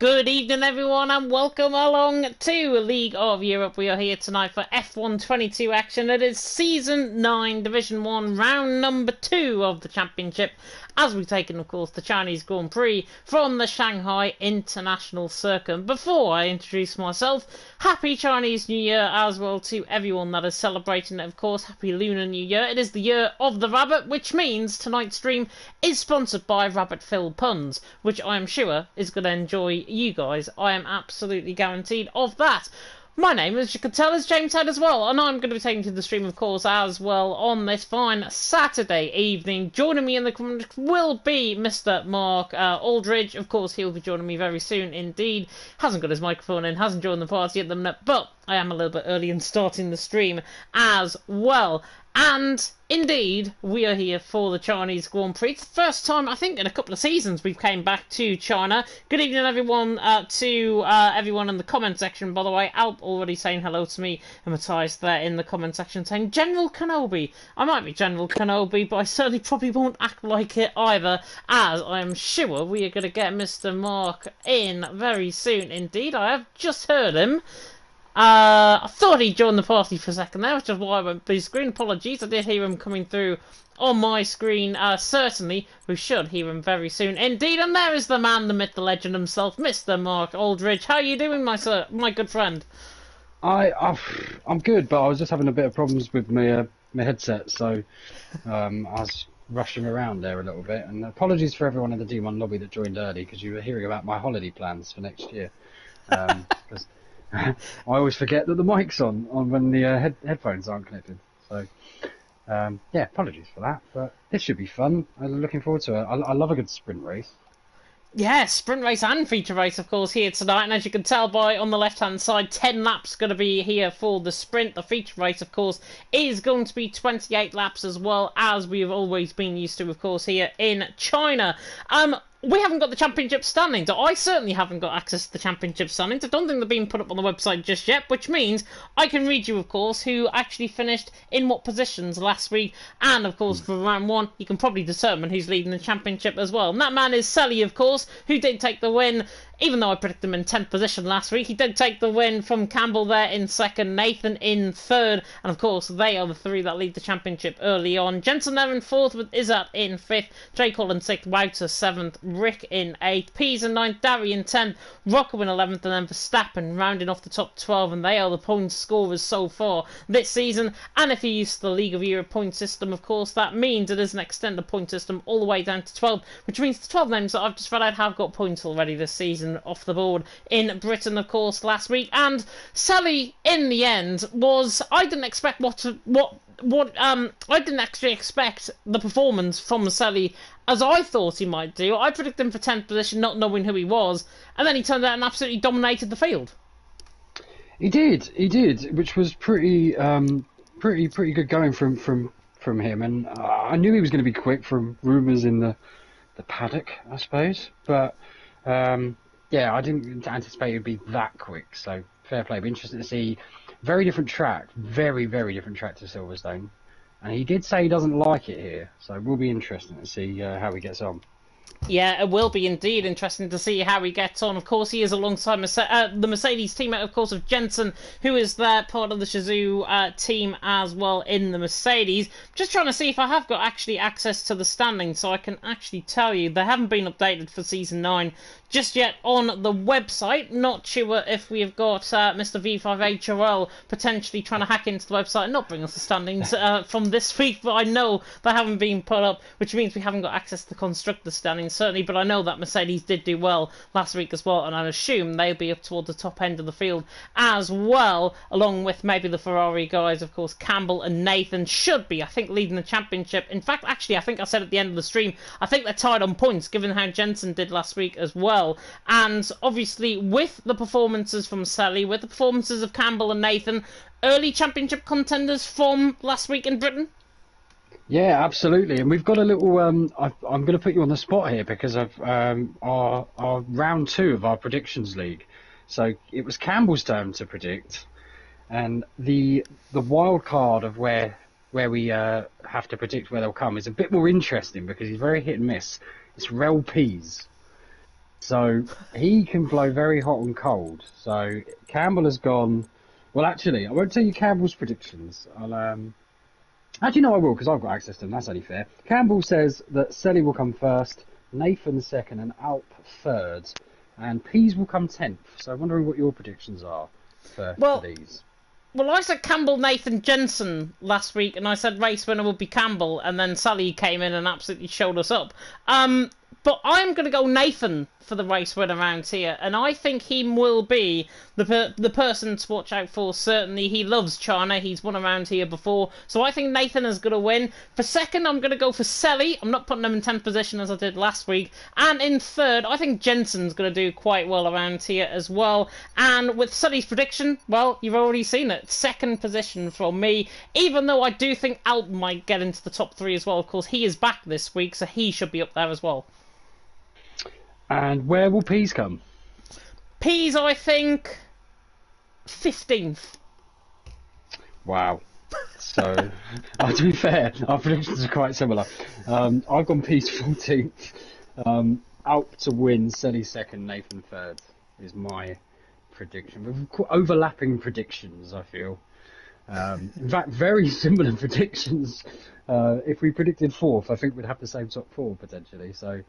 Good evening, everyone, and welcome along to League of Europe. We are here tonight for F1 22 action. It is Season 9, Division 1, round number 2 of the Championship, as we've taken, of course, the Chinese Grand Prix from the Shanghai International Circuit. Before I introduce myself, Happy Chinese New Year as well to everyone that is celebrating it, of course. Happy Lunar New Year. It is the year of the rabbit, which means tonight's stream is sponsored by Rabbit Phil Puns, which I am sure is going to enjoy you guys. I am absolutely guaranteed of that. My name, as you can tell, is James Head as well, and I'm going to be taking to the stream, of course, as well on this fine Saturday evening. Joining me in the comments will be Mr. Mark Aldridge. Of course, he'll be joining me very soon indeed. Hasn't got his microphone in, hasn't joined the party at the minute, but I am a little bit early in starting the stream as well. And indeed, we are here for the Chinese Grand Prix. It's the first time, I think, in a couple of seasons we've came back to China. Good evening, everyone, to everyone in the comment section, by the way. Alp already saying hello to me, and Matthias there in the comment section saying, General Kenobi. I might be General Kenobi, but I certainly probably won't act like it either, as I am sure we are going to get Mr. Mark in very soon indeed. I have just heard him. I thought he joined the party for a second there, which is why I went blue screen. Apologies, I did hear him coming through on my screen. Certainly, we should hear him very soon indeed. And there is the man, the myth, the legend himself, Mr. Mark Aldridge. How are you doing, my good friend? I'm good, but I was just having a bit of problems with my headset, so I was rushing around there a little bit. And apologies for everyone in the D1 lobby that joined early, because you were hearing about my holiday plans for next year. 'Cause I always forget that the mic's on when the headphones aren't connected. So, yeah, apologies for that. But this should be fun. I'm looking forward to it. I love a good sprint race. Yeah, sprint race and feature race, of course, here tonight. And as you can tell by on the left-hand side, 10 laps going to be here for the sprint. The feature race, of course, is going to be 28 laps as well, as we've always been used to, of course, here in China. We haven't got the championship standings. I certainly haven't got access to the championship standings. I don't think they're being put up on the website just yet, which means I can read you, of course, who actually finished in what positions last week. And, of course, for round one, you can probably determine who's leading the championship as well. And that man is Sully, of course, who did take the win. Even though I predicted him in 10th position last week, he did take the win from Campbell there in second, Nathan in third, and of course they are the three that lead the championship early on. Jensen there in fourth with Izzat in fifth, Drake Hall in sixth, Wouter seventh, Rick in eighth, Pease in ninth, Darry in 10th, Rocco in 11th, and then Verstappen rounding off the top 12, and they are the point scorers so far this season. And if you use the League of Europe point system, of course, that means it is an extended point system all the way down to 12, which means the 12 names that I've just read out have got points already this season off the board in Britain, of course, last week. And Sally, in the end, was, I didn't expect I didn't actually expect the performance from Sally as I thought he might do. I predicted him for 10th position, not knowing who he was, and then he turned out and absolutely dominated the field. He did, which was pretty good going from him. And I knew he was going to be quick from rumours in the paddock, I suppose, but yeah, I didn't anticipate it would be that quick, so fair play. It'll be interesting to see. Very different track, very different track to Silverstone. And he did say he doesn't like it here, so it will be interesting to see how he gets on. Yeah, it will be indeed interesting to see how he gets on. Of course, he is alongside the Mercedes teammate, of course, of Jensen, who is there, part of the Shizou team as well in the Mercedes. Just trying to see if I have got actually access to the standings, so I can actually tell you they haven't been updated for Season 9 just yet on the website. Not sure if we have got Mr. V5HRL potentially trying to hack into the website and not bring us the standings from this week, but I know they haven't been put up, which means we haven't got access to the constructor standings, certainly, but I know that Mercedes did do well last week as well, and I assume they'll be up toward the top end of the field as well, along with maybe the Ferrari guys, of course. Campbell and Nathan should be, I think, leading the championship. In fact, actually, I think I said at the end of the stream, I think they're tied on points, given how Jensen did last week as well. And obviously, with the performances from Sally, with the performances of Campbell and Nathan, early championship contenders from last week in Britain? Yeah, absolutely. And we've got a little. I'm going to put you on the spot here because of our round 2 of our predictions league. So it was Campbell's turn to predict, and the wild card of where we have to predict where they'll come is a bit more interesting because he's very hit and miss. It's Rel Pease. So he can blow very hot and cold. So Campbell has gone. Well, actually, I won't tell you Campbell's predictions. Actually, no, I will because I've got access to them. That's only fair. Campbell says that Selly will come first, Nathan second, and Alp third, and Pease will come 10th. So I'm wondering what your predictions are for these. Well, I said Campbell, Nathan, Jensen last week, and I said race winner would be Campbell, and then Sally came in and absolutely showed us up. But I'm going to go Nathan for the race win around here, and I think he will be the person to watch out for. Certainly, he loves China. He's won around here before, so I think Nathan is going to win. For second, I'm going to go for Selly. I'm not putting him in 10th position as I did last week. And in third, I think Jensen's going to do quite well around here as well. And with Selly's prediction, well, you've already seen it. Second position from me, even though I do think Alp might get into the top 3 as well. Of course, he is back this week, so he should be up there as well. And where will Pease come? Pease, I think, 15th. Wow. So, to be fair, our predictions are quite similar. I've gone Pease 14th. Alp to win, Selly second, Nathan third is my prediction. We've overlapping predictions, I feel. In fact, very similar predictions. If we predicted 4th, I think we'd have the same top 4 potentially. So,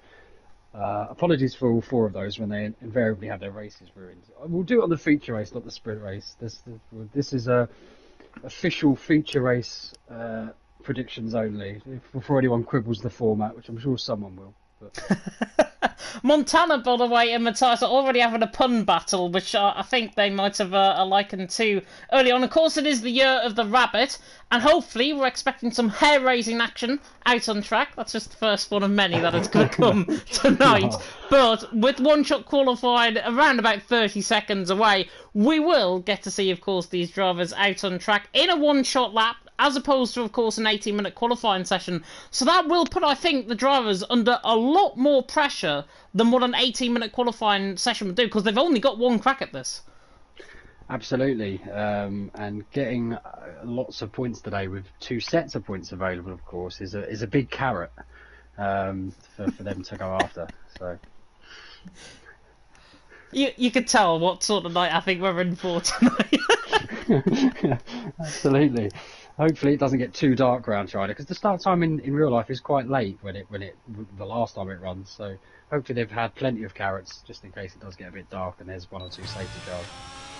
apologies for all 4 of those when they invariably have their races ruined. We'll do it on the feature race, not the sprint race. This is a official feature race predictions only. Before anyone quibbles the format, which I'm sure someone will. But... Montana, by the way, and Matthias are already having a pun battle, which I think they might have likened to early on. Of course, it is the year of the rabbit, and hopefully we're expecting some hair-raising action out on track. That's just the first one of many that is going to come tonight. But with one-shot qualified around about 30 seconds away, we will get to see, of course, these drivers out on track in a one-shot lap, as opposed to, of course, an 18-minute qualifying session. So that will put, I think, the drivers under a lot more pressure than what an 18-minute qualifying session would do, because they've only got one crack at this. Absolutely, and getting lots of points today with 2 sets of points available, of course, is a big carrot for them to go after. So you could tell what sort of night I think we're in for tonight. Absolutely. Hopefully it doesn't get too dark around China, because the start time in real life is quite late when the last time it runs. So hopefully they've had plenty of carrots just in case it does get a bit dark and there's 1 or 2 safety cars.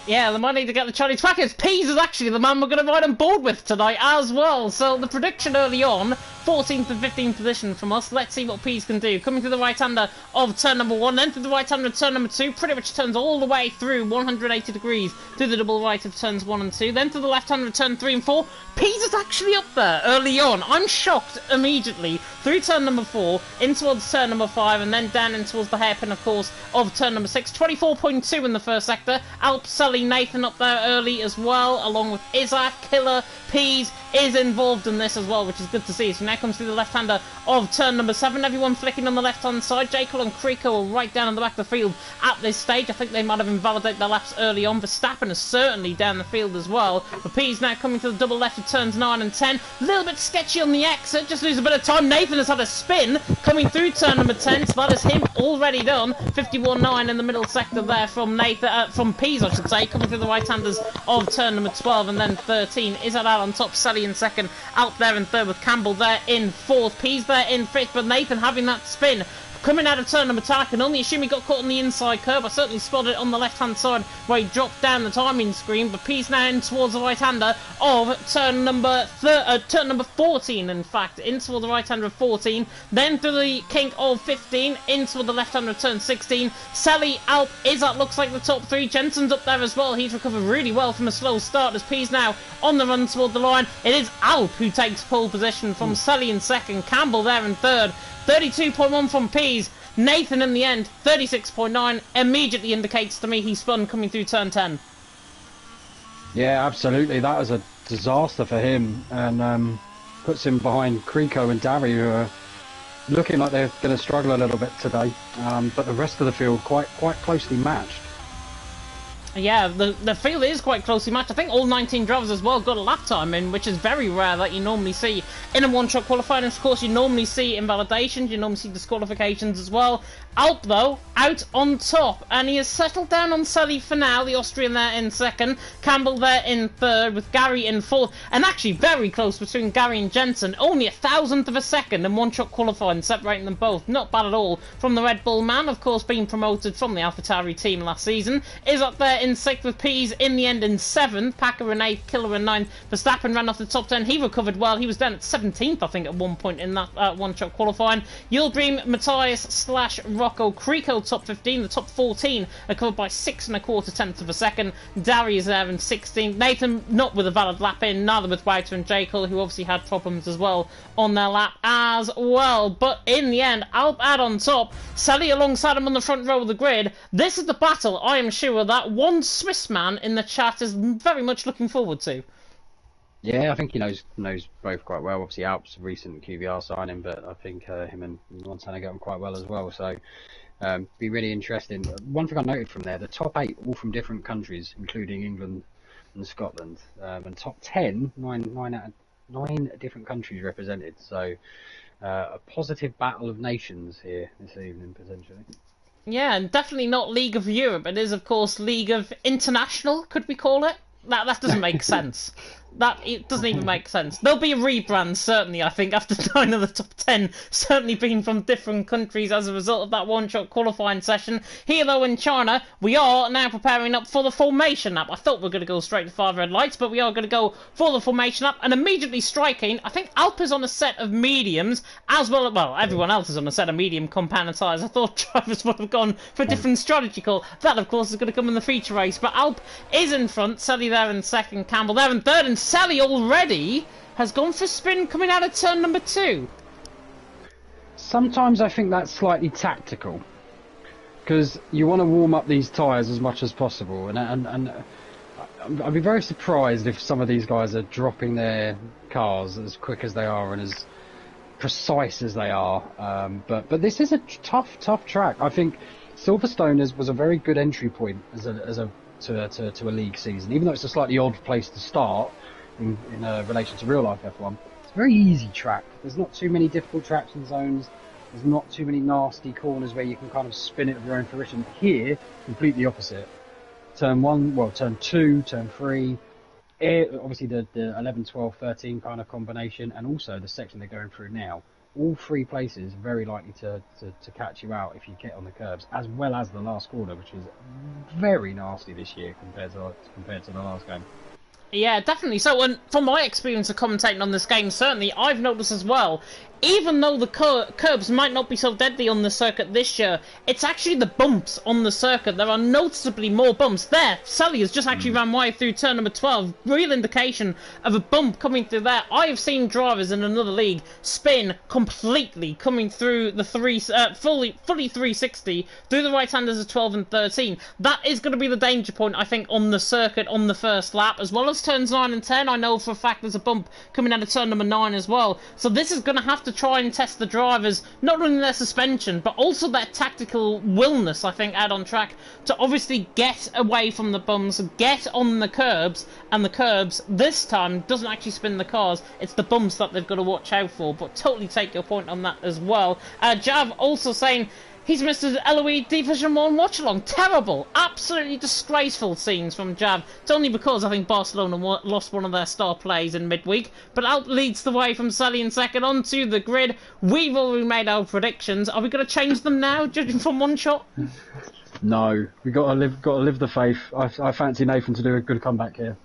Yeah, they might need to get the Chinese trackers. Pease is actually the man we're going to ride on board with tonight as well. So the prediction early on, 14th and 15th position from us. Let's see what Pease can do. Coming to the right-hander of turn number 1, then to the right-hander of turn number 2. Pretty much turns all the way through 180 degrees to the double right of turns 1 and 2. Then to the left-hander of turn 3 and 4. Pease is actually up there early on. I'm shocked immediately. Through turn number 4, in towards turn number 5, and then down in towards the hairpin, of course, of turn number 6. 24.2 in the first sector. Alp, Sully, Nathan up there early as well, along with Isaac, Killer, Pease is involved in this as well, which is good to see. So now comes through the left-hander of turn number 7. Everyone flicking on the left-hand side. Jekyll and Creeko are right down in the back of the field at this stage. I think they might have invalidated their laps early on. Verstappen is certainly down the field as well. But Pease now coming to the double left of turns 9 and 10. A little bit sketchy on the exit, just lose a bit of time. Nathan has had a spin coming through turn number 10, so that is him already done. 51.9 in the middle sector there from Nathan, from Pease, I should say, coming through the right-handers of turn number 12, and then 13. Is that out on top? Sally in second, out there in third with Campbell there in fourth. Pease there in fifth, but Nathan having that spin. Coming out of turn number 2, I can only assume he got caught on the inside curb. I certainly spotted it on the left-hand side where he dropped down the timing screen. But Pease now in towards the right-hander of turn number 14, in fact. In toward the right-hander of 14. Then through the kink of 15. In toward the left-hander of turn 16. Sally, Alp, Izzat looks like the top 3. Jensen's up there as well. He's recovered really well from a slow start as Pease now on the run toward the line. It is Alp who takes pole position from Sally in second. Campbell there in third. 32.1 from Pease. Nathan in the end, 36.9, immediately indicates to me he spun coming through turn 10. Yeah, absolutely. That was a disaster for him, and puts him behind Creeko and Darry, who are looking like they're going to struggle a little bit today. But the rest of the field quite closely matched. Yeah, the field is quite closely matched. I think all 19 drivers as well got a lap time in, which is very rare that you normally see in a one-shot qualifying. And of course, you normally see invalidations, you normally see disqualifications as well. Alp, though, out on top, and he has settled down on Sully for now, the Austrian there in second, Campbell there in third, with Gary in fourth, and actually very close between Gary and Jensen, only a thousandth of a second in one-shot qualifying, separating them both. Not bad at all from the Red Bull man, of course, being promoted from the AlphaTauri team last season, is up there in sixth with Pease in the end in seventh, Packer in eighth, Killer in ninth, Verstappen ran off the top 10, he recovered well, he was down at 17th, I think, at one point in that one-shot qualifying. Yildirim, Matthias / Rocco Creco top 15, the top 14 are covered by 6 1/4 tenths of a second. Darius there in 16th. Nathan not with a valid lap in, neither with Wouter and Jekyll, who obviously had problems as well on their lap as well. But in the end, Alp Ad on top, Sally alongside him on the front row of the grid. This is the battle I am sure that one Swiss man in the chat is very much looking forward to. Yeah, I think he knows both quite well. Obviously, Alp's recent QVR signing, but I think him and Montana get on quite well as well. So, be really interesting. One thing I noted from there, the top 8 all from different countries, including England and Scotland, and top 10, 9 different countries represented. So, a positive battle of nations here this evening potentially. Yeah, and definitely not League of Europe. It is, of course, League of International. Could we call it? That doesn't make sense. It doesn't even make sense. There'll be a rebrand, certainly, I think, after 9 of the top 10 certainly being from different countries as a result of that one-shot qualifying session. Here, though, in China, we are now preparing up for the formation lap. I thought we were going to go straight to 5 red lights, but we are going to go for the formation lap, and immediately striking, I think Alp is on a set of mediums, as well, everyone else is on a set of medium compound tyres. I thought drivers would have gone for a different strategy call. That, of course, is going to come in the feature race, but Alp is in front, Sally there in second, Campbell there in third, and Sally already has gone for a spin coming out of turn number 2. Sometimes I think that's slightly tactical, because you want to warm up these tyres as much as possible, and I'd be very surprised if some of these guys are dropping their cars as quick as they are and as precise as they are. But this is a tough track. I think Silverstone was a very good entry point to a league season, even though it's a slightly odd place to start in relation to real life F1. It's a very easy track. There's not too many difficult traction zones. There's not too many nasty corners where you can kind of spin it with your own fruition. Here, completely opposite. Turn 1, turn 2, turn 3. Obviously the 11, 12, 13 kind of combination, and also the section they're going through now. All 3 places very likely to catch you out if you get on the curbs, as well as the last corner, which is very nasty this year compared to the last game. Yeah, definitely. So, and from my experience of commentating on this game, certainly I've noticed as well, even though the curbs might not be so deadly on the circuit this year, it's actually the bumps on the circuit. There are noticeably more bumps. There, Sully has just actually ran wide through turn number 12. Real indication of a bump coming through there. I have seen drivers in another league spin completely coming through the fully 360 through the right-handers of 12 and 13. That is going to be the danger point, I think, on the circuit on the first lap, as well as turns 9 and 10. I know for a fact there's a bump coming out of turn number 9 as well. So this is going to have to try and test the drivers, not only their suspension, but also their tactical willness, I think, out on track, to obviously get away from the bumps, get on the curbs, and the curbs, this time, doesn't actually spin the cars, it's the bumps that they've got to watch out for, but totally take your point on that as well. Jav also saying, he's missed his LOE Division 1 watch-along. Terrible, absolutely disgraceful scenes from Jav. It's only because I think Barcelona lost one of their star players in midweek. But Alp leads the way from Sully in second onto the grid. We've already made our predictions. Are we going to change them now, judging from one shot? No, we got to live the faith. I fancy Nathan to do a good comeback here.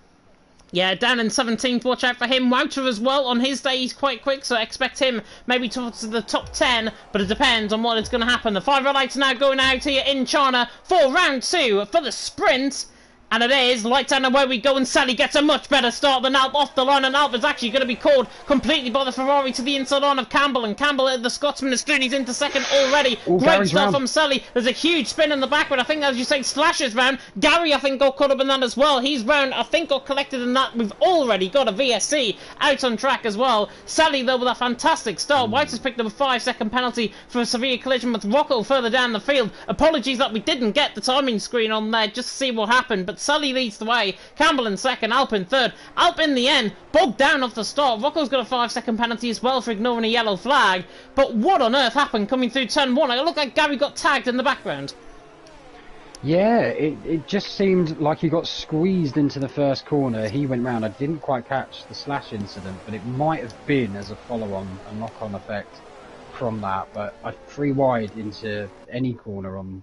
Yeah, down in 17th, watch out for him. Wouter as well, on his day he's quite quick, so expect him maybe towards the top 10, but it depends on what is going to happen. The 5 red lights now going out here in China for round 2 for the sprint. And it is, lights down away we go, and Sally gets a much better start than Alp off the line, and Alp is actually going to be caught completely by the Ferrari to the inside line of Campbell, and Campbell, the Scotsman, is clean, he's into second already. Ooh, Great Gary's stuff round. from Sally. There's a huge spin in the back, but I think, as you say, Slash is round. Gary, I think, got caught up in that as well. He's round, I think, got collected in that. We've already got a VSC out on track as well. Sally, though, with a fantastic start. White has picked up a 5-second penalty for a severe collision with Rocco further down the field. Apologies that we didn't get the timing screen on there just to see what happened, but but Sully leads the way. Campbell in second, Alp in third. Alp in the end, bogged down off the start. Rocco's got a 5-second penalty as well for ignoring a yellow flag. But what on earth happened coming through turn one? It looked like Gary got tagged in the background. Yeah, it just seemed like he got squeezed into the first corner. He went round. I didn't quite catch the slash incident, but it might have been as a follow-on, a knock-on effect from that. But a 3 wide into any corner on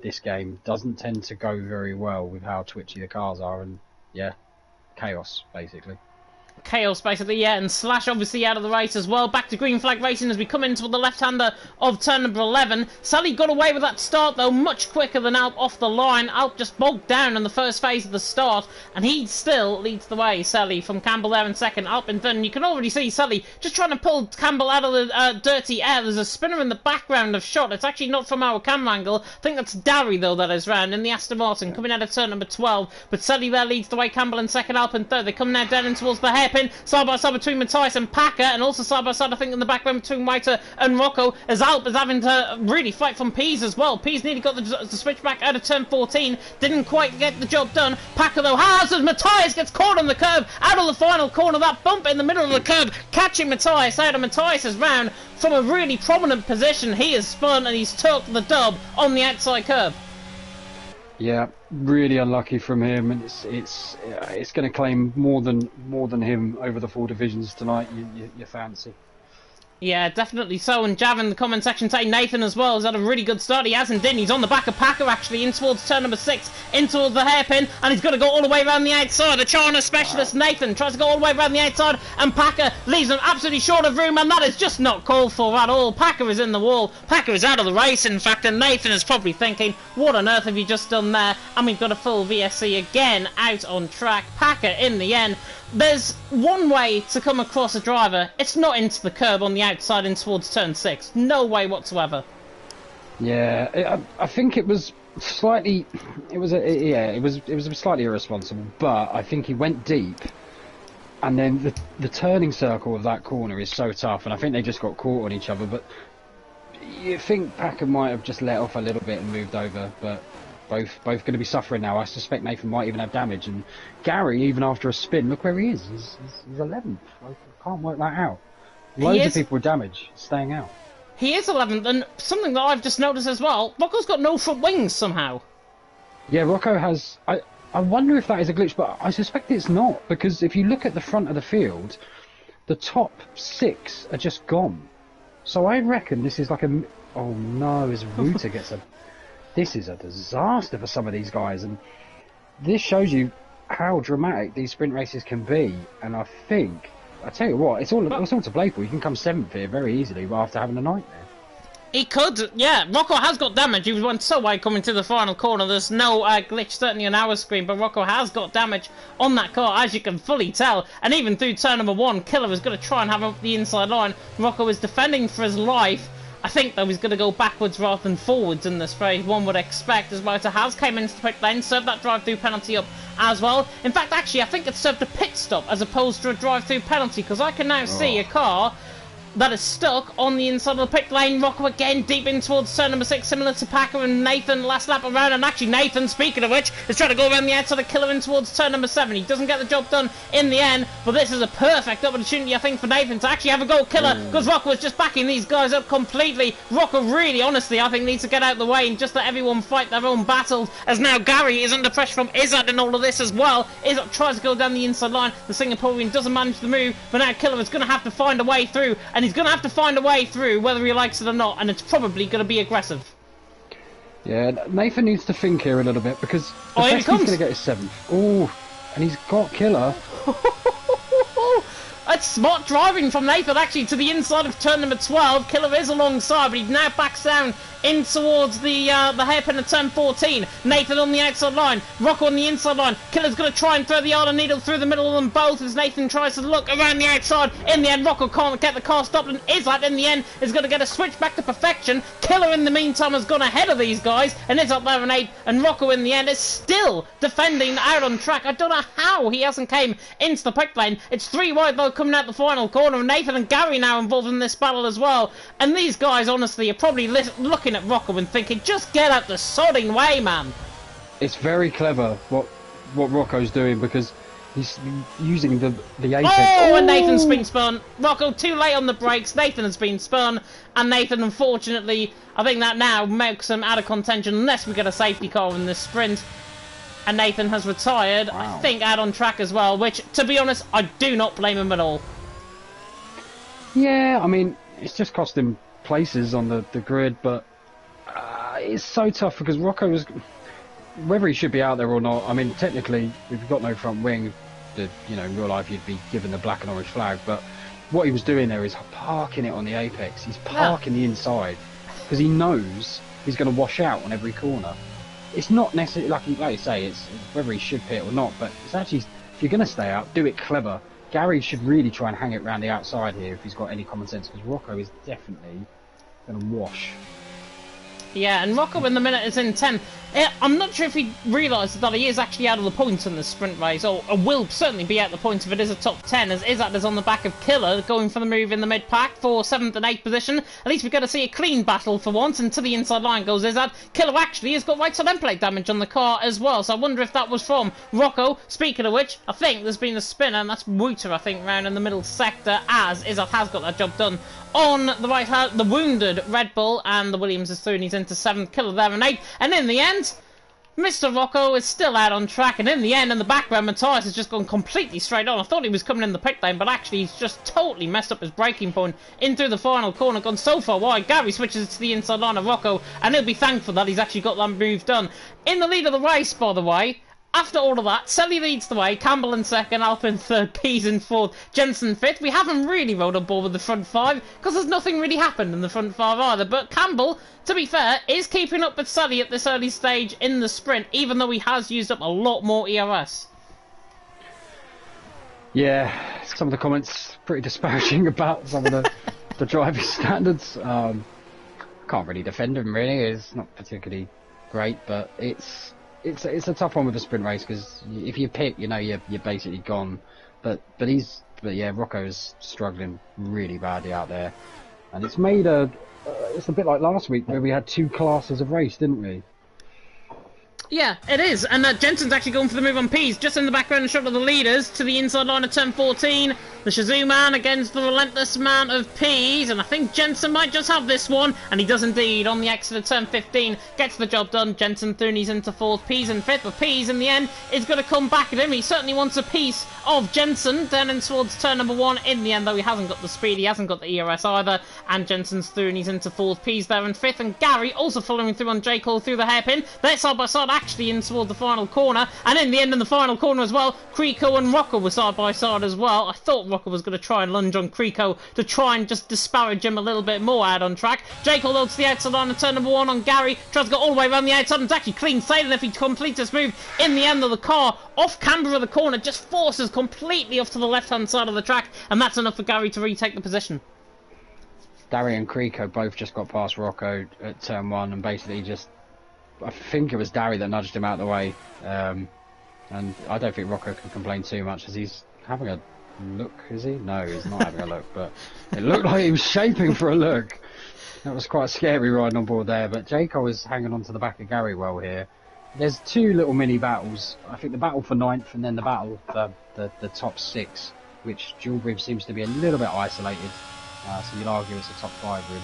this game doesn't tend to go very well with how twitchy the cars are, and yeah, chaos basically. Chaos, basically, yeah, and Slash obviously out of the race as well. Back to green flag racing as we come into the left-hander of turn number 11. Sully got away with that start, though, much quicker than Alp off the line. Alp just bogged down in the first phase of the start, and he still leads the way, Sully, from Campbell there in second, Alp in third. And you can already see Sully just trying to pull Campbell out of the dirty air. There's a spinner in the background of shot. It's actually not from our camera angle. I think that's Darry, though, that is round in the Aston Martin, coming out of turn number 12. But Sully there leads the way, Campbell in second, Alp in third. They come now down in towards the hairpin. Side by side between Matthias and Packer, and also side by side, I think, in the background between Whiter and Rocco, as Alp is having to really fight from Pease as well. Pease nearly got the switch back out of turn 14, didn't quite get the job done. Packer, though, has, as Matthias gets caught on the curb, out of the final corner, that bump in the middle of the curb, catching Matthias out, and Matthias is round from a really prominent position. He has spun, and he's took the dub on the outside curb. Yeah, really unlucky from him, and it's going to claim more than him over the 4 divisions tonight. You fancy? Yeah, definitely so. And Jav in the comment section saying Nathan as well has had a really good start. He hasn't, didn't he? He's on the back of Packer actually, in towards turn number 6, in towards the hairpin, and he's going to go all the way around the outside. The China specialist Nathan tries to go all the way around the outside, and Packer leaves him absolutely short of room, and that is just not called for at all. Packer is in the wall. Packer is out of the race, in fact, and Nathan is probably thinking, what on earth have you just done there? And we've got a full VSC again out on track. Packer in the end. There's one way to come across a driver. It's not into the curb on the outside in towards turn 6. No way whatsoever. Yeah, I think it was slightly. It was slightly irresponsible, but I think he went deep, and then the turning circle of that corner is so tough, and I think they just got caught on each other. But you think Packer might have just let off a little bit and moved over, but. Both going to be suffering now. I suspect Nathan might even have damage, and Gary, even after a spin, look where he is. He's 11th. I can't work that out. Loads of people with damage staying out. He is 11th, and something that I've just noticed as well, Rocco's got no front wings somehow. Yeah, Rocco has. I wonder if that is a glitch, but I suspect it's not, because if you look at the front of the field, the top 6 are just gone. So I reckon this is like a. Oh no, his router gets a. This is a disaster for some of these guys, and this shows you how dramatic these sprint races can be. And I think, I tell you what, it's all to play for. You can come 7th here very easily after having a nightmare. He could, yeah. Rocco has got damage. He went so wide coming to the final corner. There's no glitch, certainly on our screen, but Rocco has got damage on that car, as you can fully tell. And even through turn number 1, Killer is going to try and have up the inside line. Rocco is defending for his life. I think, though, he's going to go backwards rather than forwards in this phase, one would expect, as Motor House came into the pit lane, served that drive-through penalty up as well. In fact, actually, I think it served a pit stop as opposed to a drive-through penalty, because I can now see a car that is stuck on the inside of the pit lane. Rocco again deep in towards turn number 6, similar to Packer and Nathan last lap around. And actually Nathan, speaking of which, is trying to go around the outside of Killer in towards turn number 7. He doesn't get the job done in the end, but this is a perfect opportunity, I think, for Nathan to actually have a go Killer, because Rocco is just backing these guys up completely. Rocco really, honestly, I think needs to get out of the way and just let everyone fight their own battles, as now Gary is under pressure from Izzat in all of this as well. Izzat tries to go down the inside line. The Singaporean doesn't manage to move, but now Killer is going to have to find a way through, and he's going to have to find a way through whether he likes it or not, and it's probably going to be aggressive. Yeah, Nathan needs to think here a little bit, because he's going to get his 7th. Oh, and he's got Killer. That's smart driving from Nathan, actually, to the inside of turn number 12. Killer is alongside, but he now backs down in towards the hairpin of turn 14. Nathan on the outside line, Rocco on the inside line. Killer's going to try and throw the Iron Needle through the middle of them both as Nathan tries to look around the outside. In the end, Rocco can't get the car stopped, and Izzat in the end is going to get a switch back to perfection. Killer in the meantime has gone ahead of these guys and is up there in 8th, and Rocco in the end is still defending out on track. I don't know how he hasn't came into the pit lane. It's 3 wide though coming out the final corner, and Nathan and Gary now involved in this battle as well. And these guys honestly are probably looking at Rocco and thinking, just get out the sodding way, man. it's very clever what Rocco's doing because he's using the apex. Oh, and Nathan's been spun. Rocco too late on the brakes. Nathan has been spun, and Nathan, unfortunately, I think that now makes him out of contention unless we get a safety car in this sprint. And Nathan has retired, wow. I think, out on track as well, which, to be honest, I do not blame him at all. Yeah, I mean, it's just cost him places on the grid, but it's so tough because Rocco was... Whether he should be out there or not, I mean, technically, if you've got no front wing, in real life you'd be given the black and orange flag, but what he was doing there is parking it on the apex. He's parking the inside because he knows he's going to wash out on every corner. It's not necessarily, like you say, it's whether he should pit or not, but it's actually, if you're going to stay out, do it clever. Gary should really try and hang it around the outside here if he's got any common sense, because Rocco is definitely going to wash. Yeah, and Rocco in the minute is in 10. I'm not sure if he realises that he is actually out of the points in the sprint race, or will certainly be out of the points if it is a top 10, as Izzat is on the back of Killer, going for the move in the mid-pack for 7th and 8th position. At least we're going to see a clean battle for once, and to the inside line goes Izzat. Killer actually has got right side end plate damage on the car as well, so I wonder if that was from Rocco. Speaking of which, I think there's been a spinner, and that's Wouter, I think, round in the middle sector, as Izzat has got that job done. On the right hand, the wounded Red Bull, and the Williams is through, and he's into 7th, Killer there in 8th, and in the end, Mr. Rocco is still out on track, and in the end, in the background, Matthias has just gone completely straight on. I thought he was coming in the pit lane, but actually he's just totally messed up his braking point into the final corner, gone so far wide. Gary switches to the inside line of Rocco, and he'll be thankful that he's actually got that move done. In the lead of the race, by the way, after all of that, Selly leads the way, Campbell in 2nd, Alpin 3rd, Pease in 4th, Jensen 5th. We haven't really rode on board with the front 5, because there's nothing really happened in the front 5 either. But Campbell, to be fair, is keeping up with Selly at this early stage in the sprint, even though he has used up a lot more ERS. Yeah, some of the comments pretty disparaging about some of the driving standards. Can't really defend him, really. It's not particularly great, but it's a tough one with the sprint race because if you pit, you're basically gone. But yeah, Rocco's struggling really badly out there, and it's made it's a bit like last week where we had 2 classes of race, didn't we? Yeah, it is, and Jensen's actually going for the move on Pease, just in the background shot of the leaders, to the inside line of turn 14, the Shazoo man against the relentless man of Pease, and I think Jensen might just have this one, and he does indeed, on the exit of turn 15, gets the job done. Jensen through, and he's into 4th, Pease in 5th, but Pease in the end is going to come back at him. He certainly wants a piece of Jensen, then in towards turn number 1, in the end though he hasn't got the speed, he hasn't got the ERS either, and Jensen's through, and he's into 4th, Pease there in 5th, and Gary also following through on J. Cole through the hairpin. They're side by side actually in towards the final corner, and in the end in the final corner as well, Creco and Rocco were side by side as well. I thought Rocco was going to try and lunge on Creco to try and just disparage him a little bit more out on track. J. Cole loads the outside line and turn number 1 on Gary, tries to go all the way around the outside, and it's actually clean sailing if he completes this move. In the end of the car, off camber of the corner, just forces completely off to the left hand side of the track, and that's enough for Gary to retake the position. Gary and Creco both just got past Rocco at turn 1 and basically just, I think it was Dari that nudged him out of the way, and I don't think Rocco can complain too much as he's having a look, is he? No, he's not having a look, but it looked like he was shaping for a look. That was quite scary riding on board there, but Jaco is hanging on to the back of Gary well here. There's 2 little mini battles, I think the battle for 9th and then the battle for the top 6, which Dual Bridge seems to be a little bit isolated, so you'd argue it's a top 5 really.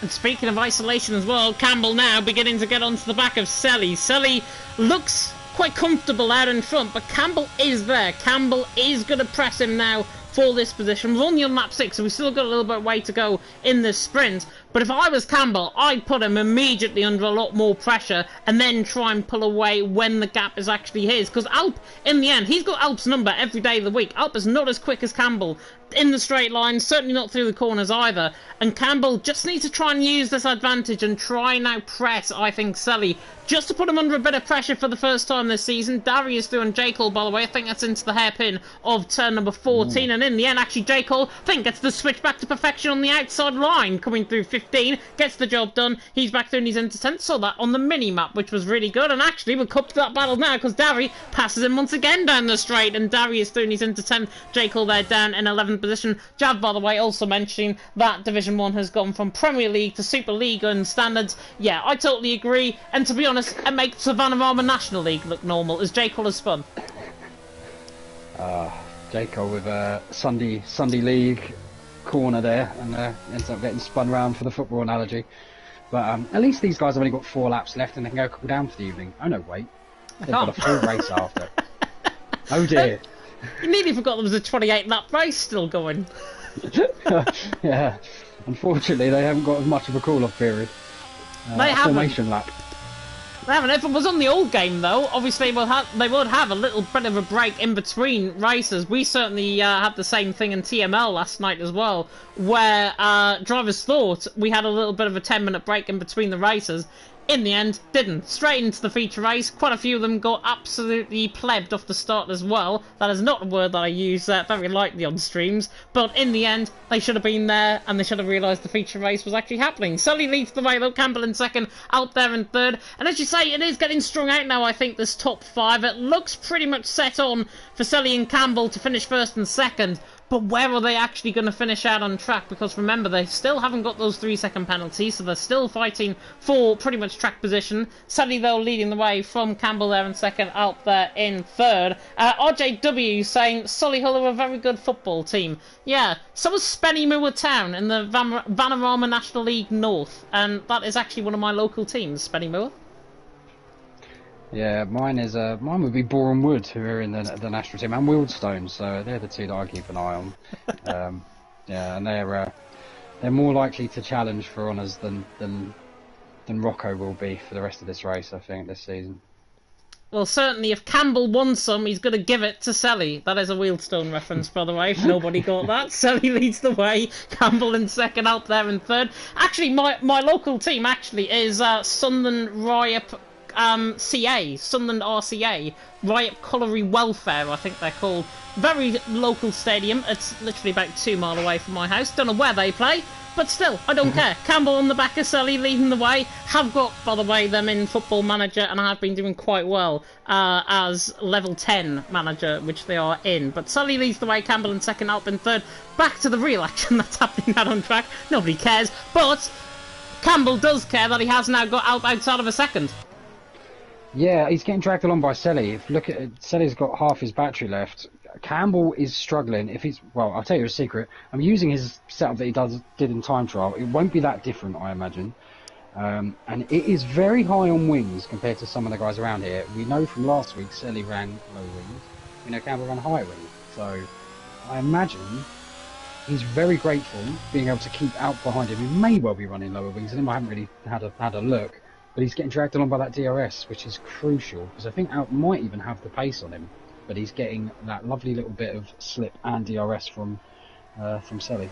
And speaking of isolation as well, Campbell now beginning to get onto the back of Selly. Selly looks quite comfortable out in front, but Campbell is there. Campbell is going to press him now for this position. We're only on lap 6, so we've still got a little bit of way to go in this sprint. But if I was Campbell, I'd put him immediately under a lot more pressure and then try and pull away when the gap is actually his. Because Alp, in the end, he's got Alp's number every day of the week. Alp is not as quick as Campbell in the straight line, certainly not through the corners either. And Campbell just needs to try and use this advantage and try now press, I think, Selly, just to put him under a bit of pressure for the first time this season. Dari is through on J. Cole, by the way. I think that's into the hairpin of turn number 14. And in the end, actually, J. Cole, I think, gets the switch back to perfection on the outside line, coming through 15th 15, gets the job done. He's back through and he's into 10th. Saw that on the mini-map, which was really good. And actually, we'll come to that battle now because Darry passes him once again down the straight. And Darry is through and he's into 10th. J. Cole there down in 11th position. Jav, by the way, also mentioning that Division 1 has gone from Premier League to Super League and standards. Yeah, I totally agree. And to be honest, it makes the Vanarama National League look normal as J. Cole has spun. J. Cole with a Sunday League corner there, and ends up getting spun round for the football analogy. But at least these guys have only got 4 laps left and they can go cool down for the evening. Oh no, wait. They've got a full race after. Oh dear. You nearly forgot there was a 28-lap race still going. Yeah. Unfortunately, they haven't got as much of a call-off period. They haven't. Formation lap. They haven't. If it was on the old game, though, obviously they would have a little bit of a break in between races. We certainly had the same thing in TML last night as well, where drivers thought we had a little bit of a 10-minute break in between the races. In the end, didn't. Straight into the feature race. Quite a few of them got absolutely plebbed off the start as well. That is not a word that I use very lightly on streams. But in the end, they should have been there and they should have realised the feature race was actually happening. Sully leads the way though, Campbell in second, out there in third. And as you say, it is getting strung out now, I think, this top 5. It looks pretty much set on for Sully and Campbell to finish first and second. But where are they actually going to finish out on track? Because remember, they still haven't got those 3-second penalties, so they're still fighting for pretty much track position. Sully, though, leading the way from Campbell there in second, out there in third. RJW saying Solihull are a very good football team. Yeah, so is Spennymoor Town in the Vanarama National League North, and that is actually one of my local teams, Spennymoor. Yeah, mine would be Boreham Wood, who are in the national team, and Wealdstone. So they're the two that I keep an eye on. Yeah, and they're more likely to challenge for honours than Rocco will be for the rest of this race, I think, this season. Well, certainly, if Campbell won some, he's going to give it to Selly. That is a Wealdstone reference, by the way, if nobody got that. Selly leads the way, Campbell in second, out there in third. Actually, my local team actually is Sunderland Ryop CA, Sunderland RCA, Ryop Colliery Welfare, I think they're called. Very local stadium. It's literally about 2 miles away from my house. Don't know where they play, but still, I don't care. Campbell on the back of Sully leading the way. Have got, by the way, them in Football Manager, and I have been doing quite well as level 10 manager, which they are in. But Sully leads the way, Campbell in second, Alp in third. Back to the real action that's happening out on track. Nobody cares, but Campbell does care that he has now got Alp outside of a second. Yeah, he's getting dragged along by Selly. If look at it, Selly's got half his battery left. Campbell is struggling. Well, I'll tell you a secret. I'm using his setup that he did in time trial. It won't be that different, I imagine. And it is very high on wings compared to some of the guys around here. We know from last week Selly ran low wings. We know Campbell ran high wings. So I imagine he's very grateful being able to keep out behind him. He may well be running lower wings, and I haven't really had a look. But he's getting dragged along by that DRS, which is crucial, because I think Alp might even have the pace on him, but he's getting that lovely little bit of slip and DRS from Selly.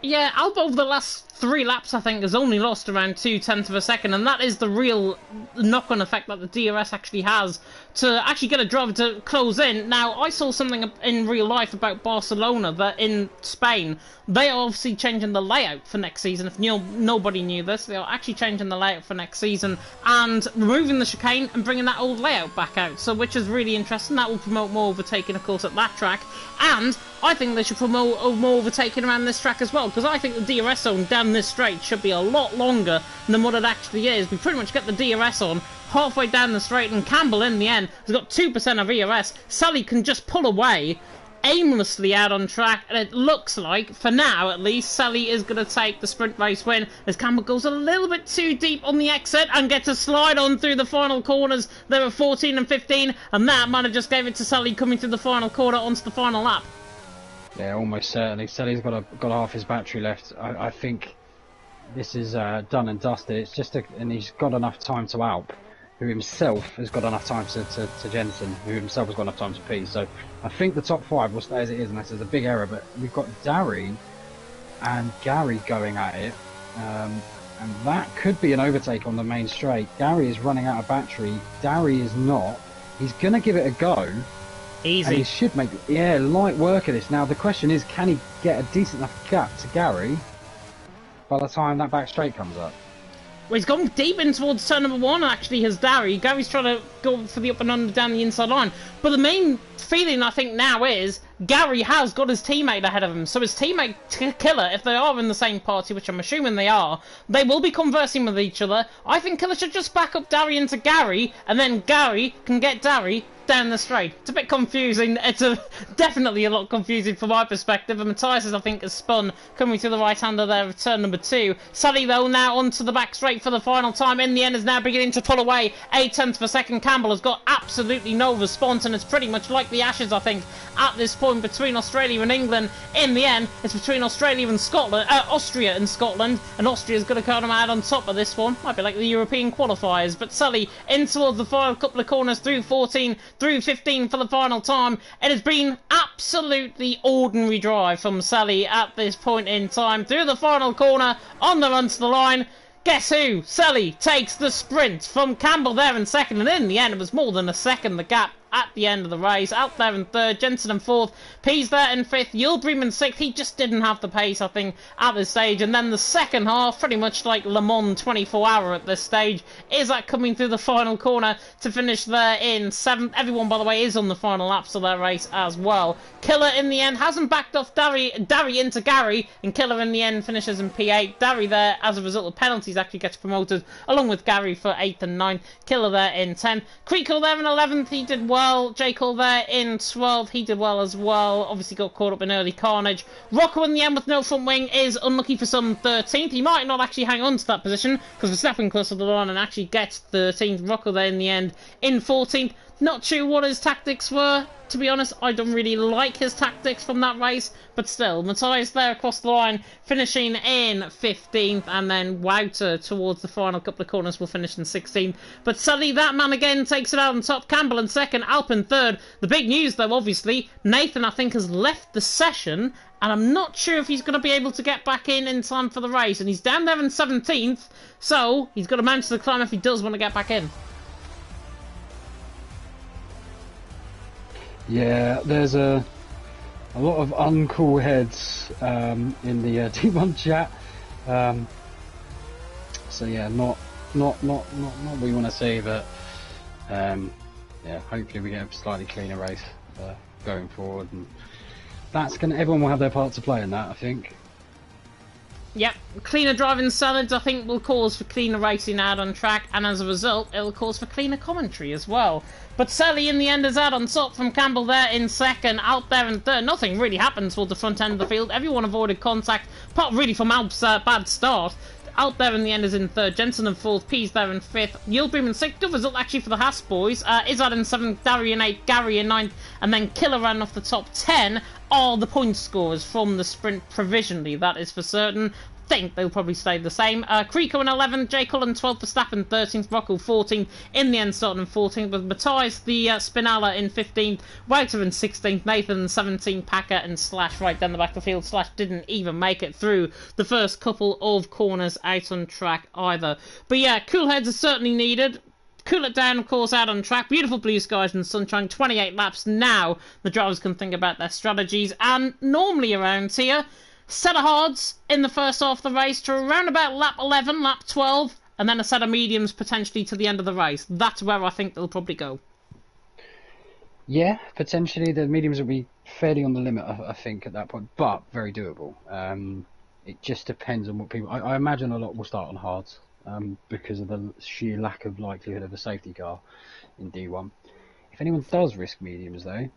Yeah, Alp over the last 3 laps, I think, has only lost around 0.2 of a second, and that is the real knock-on effect that the DRS actually has to actually get a driver to close in. Now, I saw something in real life about Barcelona that in Spain, they are obviously changing the layout for next season. If nobody knew this, they are actually changing the layout for next season and removing the chicane and bringing that old layout back out, so which is really interesting. That will promote more overtaking, of course, at that track, and I think they should promote more overtaking around this track as well, because I think the DRS zone down this straight should be a lot longer than what it actually is. We pretty much get the DRS on halfway down the straight, and Campbell in the end has got 2% of ERS. Sully can just pull away aimlessly out on track, and it looks like, for now at least, Sully is going to take the sprint race win as Campbell goes a little bit too deep on the exit and gets a slide on through the final corners. There are 14 and 15, and that might have just gave it to Sully coming through the final corner onto the final lap. Yeah, almost certainly. Sully's got half his battery left. I think this is done and dusted. It's just and he's got enough time to Alp, who himself has got enough time to Jensen, who himself has got enough time to P. So I think the top 5 will stay as it is, and this is a big error. But we've got Darry and Gary going at it, and that could be an overtake on the main straight. Gary is running out of battery. Darry is not. He's going to give it a go. Easy. And he should make, light work of this. Now the question is, can he get a decent enough gap to Gary by the time that back straight comes up. Well, he's gone deep in towards turn number 1, actually, has Gary. Gary's trying to go for the up and under down the inside line. But the main feeling, I think, now is Gary has got his teammate ahead of him. So his teammate, Killer, if they are in the same party, which I'm assuming they are, they will be conversing with each other. I think Killer should just back up Dari into Gary, and then Gary can get Dari down the straight. It's a bit confusing. It's definitely a lot confusing from my perspective. And Matthias, I think, has spun coming to the right-hander there of turn number 2. Sully, though, now onto the back straight for the final time. In the end, is now beginning to pull away. 0.8 per second. Campbell has got absolutely no response, and it's pretty much like the Ashes, I think, at this point between Australia and England. In the end, it's between Australia and Scotland, Austria and Scotland, and Austria's going to come out on top of this one. Might be like the European qualifiers, but Sully in towards the final couple of corners through 14, through 15 for the final time. It has been absolutely ordinary drive from Sully at this point in time. Through the final corner, on the run to the line. Guess who? Sully takes the sprint from Campbell there in second, and in the end it was more than a second, the gap at the end of the race. Out there in third, Jensen in fourth, Pease there in fifth, Yildirim in sixth. He just didn't have the pace, I think, at this stage. And then the second half, pretty much like Le Mans 24-hour at this stage, is that coming through the final corner to finish there in seventh. Everyone, by the way, is on the final laps of that race as well. Killer in the end hasn't backed off Dari into Gary, and Killer in the end finishes in P8. Dari there, as a result of penalties, actually gets promoted along with Gary for 8th and 9th. Killer there in 10th. Creekle there in 11th, he did well. J. Cole there in 12th, he did well as well. Obviously got caught up in early carnage. Rocco in the end with no front wing is unlucky for some 13th. He might not actually hang on to that position because Verstappen close to the line and actually gets 13th. Rocco there in the end in 14th. Not sure what his tactics were. To be honest, I don't really like his tactics from that race, but still, Matthias there across the line, finishing in 15th, and then Wouter towards the final couple of corners will finish in 16th. But Sully, that man again, takes it out on top. Campbell in second, Alpin third. The big news, though, obviously, Nathan, I think, has left the session, and I'm not sure if he's going to be able to get back in time for the race, and he's down there in 17th, so he's got to manage the climb if he does want to get back in. Yeah, there's a lot of uncool heads in the D1 chat. So yeah, not what we want to see, but yeah, hopefully we get a slightly cleaner race going forward, and everyone will have their part to play in that, I think. Yep, cleaner driving standards I think will cause for cleaner racing out on track, and as a result it'll cause for cleaner commentary as well. But Sally in the end is out on top from Campbell there in second, out there in third. Nothing really happened toward the front end of the field. Everyone avoided contact, apart really from Alp's bad start. Out there in the end is in third, Jensen in fourth, Pease there in fifth, Yildirim in sixth. Good result actually for the Haas boys. Izzard in seventh, Dari in eighth, Gary in ninth, and then Killer ran off the top 10 are the point scorers from the sprint provisionally, that is for certain. Think they'll probably stay the same. Creeko in 11th, J. Cullen 12th, Verstappen 13th, Rocco 14th, in the end starting in 14th, with Matthias the Spinella in 15th, Wouter in 16th, Nathan in 17th, Packer and Slash right down the back of the field. Slash didn't even make it through the first couple of corners out on track either. But yeah, cool heads are certainly needed. Cool it down, of course, out on track. Beautiful blue skies and sunshine. 28 laps now. The drivers can think about their strategies. And normally around here, set of hards in the first half of the race to around about lap 11, lap 12, and then a set of mediums potentially to the end of the race. That's where I think they'll probably go. Yeah, potentially the mediums will be fairly on the limit, I think, at that point, but very doable. It just depends on what people... I imagine a lot will start on hards because of the sheer lack of likelihood of a safety car in D1. If anyone does risk mediums, though,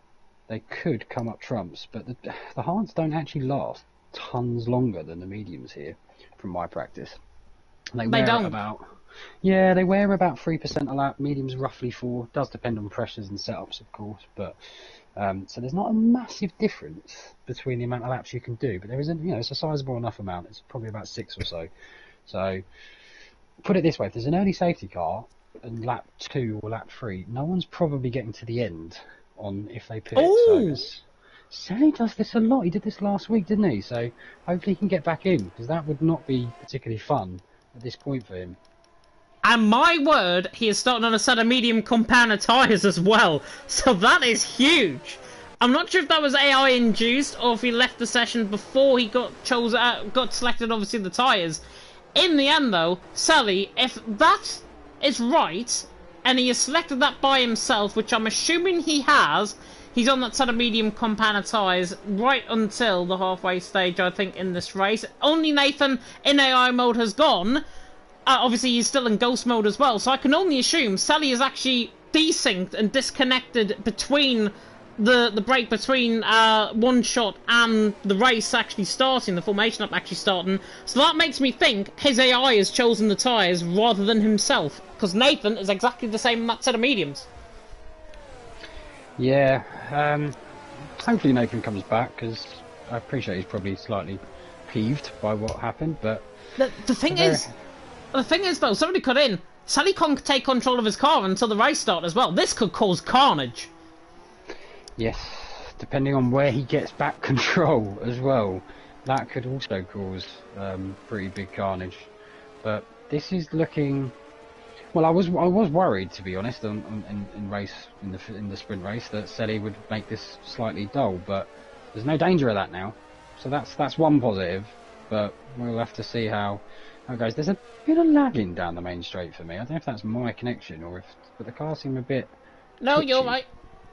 they could come up trumps, but the hards don't actually last tons longer than the mediums here, from my practice. They don't. They wear about 3% a lap. Mediums roughly 4%. Does depend on pressures and setups, of course, but so there's not a massive difference between the amount of laps you can do, but there isn't. It's a sizable enough amount. It's probably about 6 or so. So put it this way: if there's an early safety car in lap 2 or lap 3, no one's probably getting to the end on if they pit. Ooh. So Sally does this a lot. He did this last week, didn't he? So hopefully he can get back in, because that would not be particularly fun at this point for him. And my word, he is starting on a set of medium compounder tyres as well. So that is huge. I'm not sure if that was AI induced or if he left the session before he got selected, obviously, the tyres. In the end, though, Sally, if that is right, and he has selected that by himself, which I'm assuming he has, he's on that set of medium compound tyres right until the halfway stage, I think, in this race. Only Nathan in AI mode has gone. Obviously, he's still in ghost mode as well, so I can only assume Sally is actually desynced and disconnected between the break between one shot and the race actually starting, the formation up actually starting. So that makes me think his AI has chosen the tyres rather than himself, because Nathan is exactly the same in that set of mediums. Yeah, hopefully Nathan comes back, because I appreciate he's probably slightly peeved by what happened, but... The thing is, though, somebody cut in, Sally can't take control of his car until the race starts as well. This could cause carnage. Yes, depending on where he gets back control as well, that could also cause pretty big carnage. But this is looking... Well, I was worried, to be honest, in the sprint race, that Sally would make this slightly dull, but there's no danger of that now. So that's one positive, but we'll have to see how it goes. There's a bit of lagging down the main straight for me. I don't know if that's my connection or but the car seemed a bit twitchy. You're right.